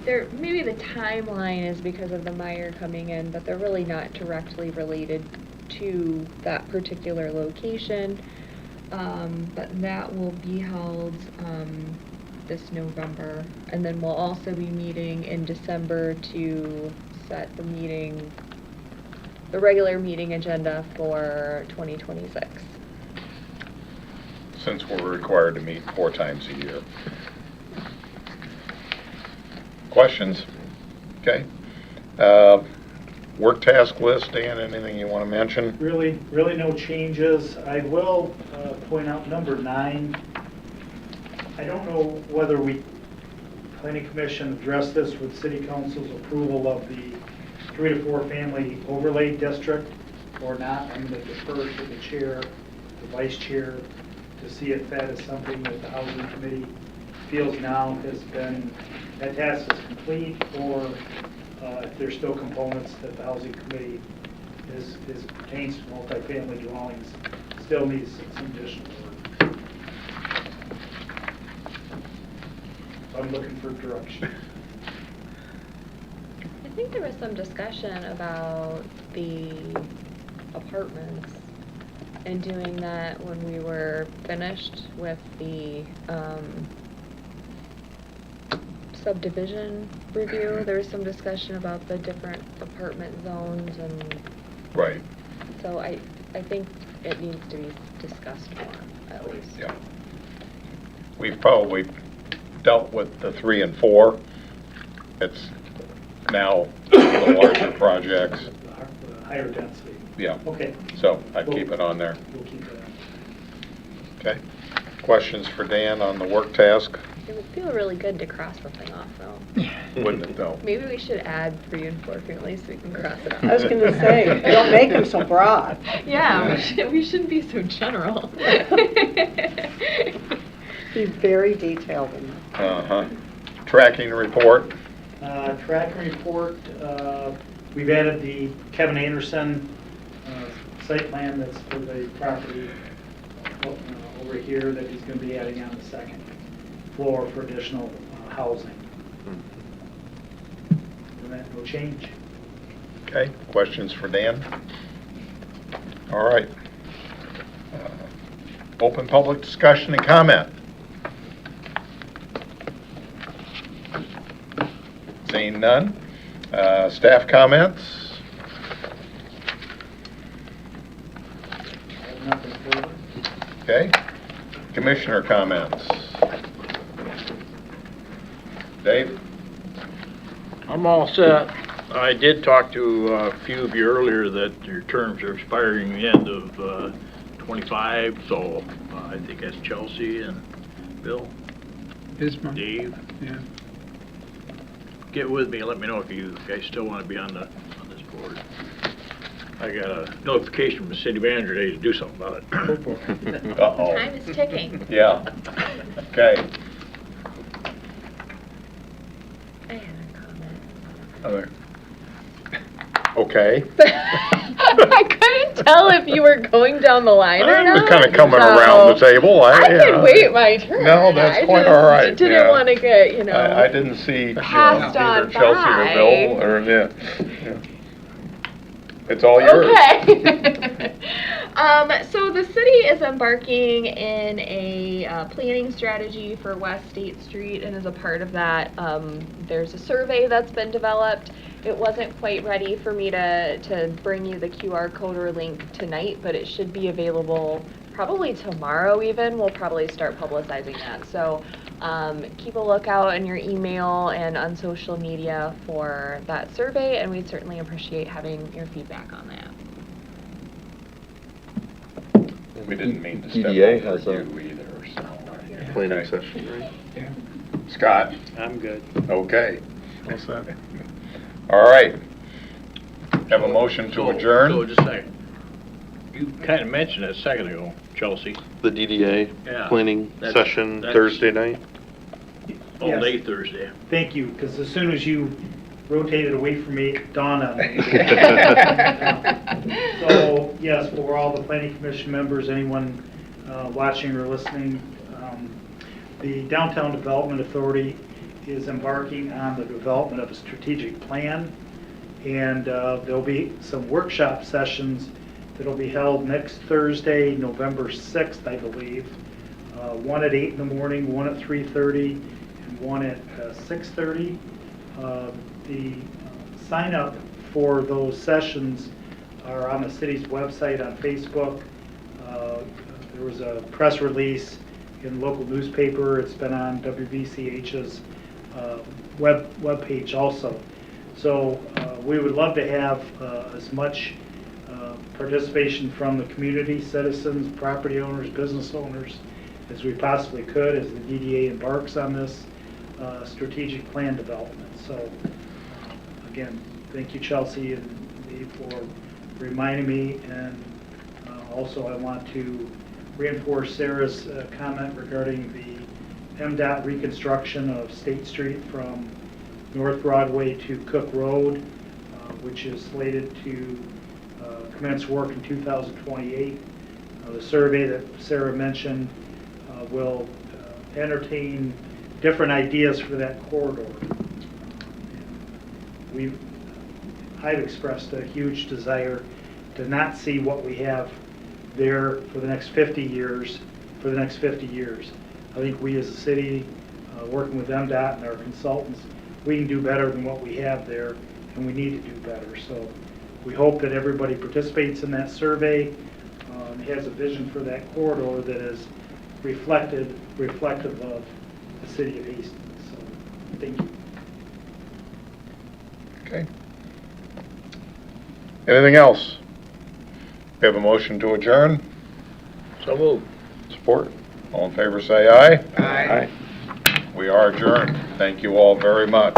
L: Maybe the timeline is because of the Meyer coming in, but they're really not directly related to that particular location. But that will be held this November, and then we'll also be meeting in December to set the regular meeting agenda for 2026.
A: Since we're required to meet 4 times a year. Questions? Okay. Work task list, Dan, anything you want to mention?
C: Really no changes. I will point out number 9. I don't know whether Planning Commission addressed this with City Council's approval of the 3 to 4 family overlay district or not. I'm going to defer to the chair, the vice chair, to see if that is something that the Housing Committee feels now that task is complete, or if there's still components that the Housing Committee pertains to multifamily dwellings, still needs some additional work. I'm looking for direction.
L: I think there was some discussion about the apartments and doing that when we were finished with the subdivision review. There was some discussion about the different apartment zones, and
A: Right.
L: so I think it needs to be discussed more, at least.
A: Yeah. We've probably dealt with the 3 and 4. It's now the larger projects.
C: The higher density.
A: Yeah.
C: Okay.
A: So I'd keep it on there.
C: We'll keep that.
A: Okay. Questions for Dan on the work task?
L: It would feel really good to cross something off, though.
A: Wouldn't it though?
L: Maybe we should add 3 and 4 frequently so we can cross it off.
G: I was going to say, don't make them so broad.
L: Yeah, we shouldn't be so general.
G: Be very detailed in that.
A: Uh-huh. Tracking report.
C: Tracking report, we've added the Kevin Anderson site plan that's for the property over here that he's going to be adding on the second floor for additional housing. No change.
A: Okay. Questions for Dan? All right. Open public discussion and comment. Seeing none. Staff comments. Okay. Commissioner comments. Dave?
M: I'm all set. I did talk to a few of you earlier that your terms are expiring the end of 25, so I think that's Chelsea and Bill,
F: Bismarck.
M: Dave.
F: Yeah.
M: Get with me and let me know if you guys still want to be on this board. I got a notification from the city manager today to do something about it.
A: Uh-oh.
L: Time is ticking.
A: Yeah. Okay.
L: I had a comment.
A: Other. Okay.
B: I couldn't tell if you were going down the line or
A: I'm
B: not.
A: just kind of coming
B: so
A: around the table.
B: I could wait my turn.
A: No, that's
B: I
A: quite
B: just
A: all right,
B: didn't
A: yeah.
B: want to get,
A: I didn't see
B: passed
A: either
B: on
A: Chelsea or
B: by.
A: Bill or, yeah. It's all yours.
B: Okay. So the city is embarking in a planning strategy for West State Street, and as a part of that, there's a survey that's been developed. It wasn't quite ready for me to bring you the QR code or link tonight, but it should be available probably tomorrow even. We'll probably start publicizing that. So keep a lookout in your email and on social media for that survey, and we'd certainly appreciate having your feedback on that.
A: We didn't mean to step
E: DDA
A: over
E: has a
A: you either, so.
E: planning
A: Okay.
E: session, right?
F: Yeah.
A: Scott?
K: I'm good.
A: Okay.
I: All set.
A: All right. Have a motion to
M: So
A: adjourn?
M: just a second. You kind of mentioned it a second ago, Chelsea.
E: The DDA
M: Yeah.
E: planning
M: That's-
E: session
M: that's-
E: Thursday night?
M: All
C: Yes.
M: day Thursday.
C: Thank you, because as soon as you rotated away from me, it dawned on me. So, yes, for all the planning commission members, anyone watching or listening, the Downtown Development Authority is embarking on the development of a strategic plan, and there'll be some workshop sessions that'll be held next Thursday, November 6th, I believe. One at 8 in the morning, one at 3:30, and one at 6:30. The sign-up for those sessions are on the city's website, on Facebook. There was a press release in the local newspaper. It's been on WVCH's webpage also. So we would love to have as much participation from the community, citizens, property owners, business owners, as we possibly could as the DDA embarks on this strategic plan development. So again, thank you, Chelsea and Dave, for reminding me, and also I want to reinforce Sarah's comment regarding the MDOT reconstruction of State Street from North Broadway to Cook Road, which is slated to commence work in 2028. The survey that Sarah mentioned will entertain different ideas for that corridor. I've expressed a huge desire to not see what we have there for the next 50 years. I think we as a city, working with MDOT and our consultants, we can do better than what we have there, and we need to do better. So we hope that everybody participates in that survey, has a vision for that corridor that is reflective of the city of Hastings. So thank you.
A: Okay. Anything else? We have a motion to adjourn?
M: So moved.
A: Support? All in favor say aye.
F: Aye.
A: We are adjourned. Thank you all very much.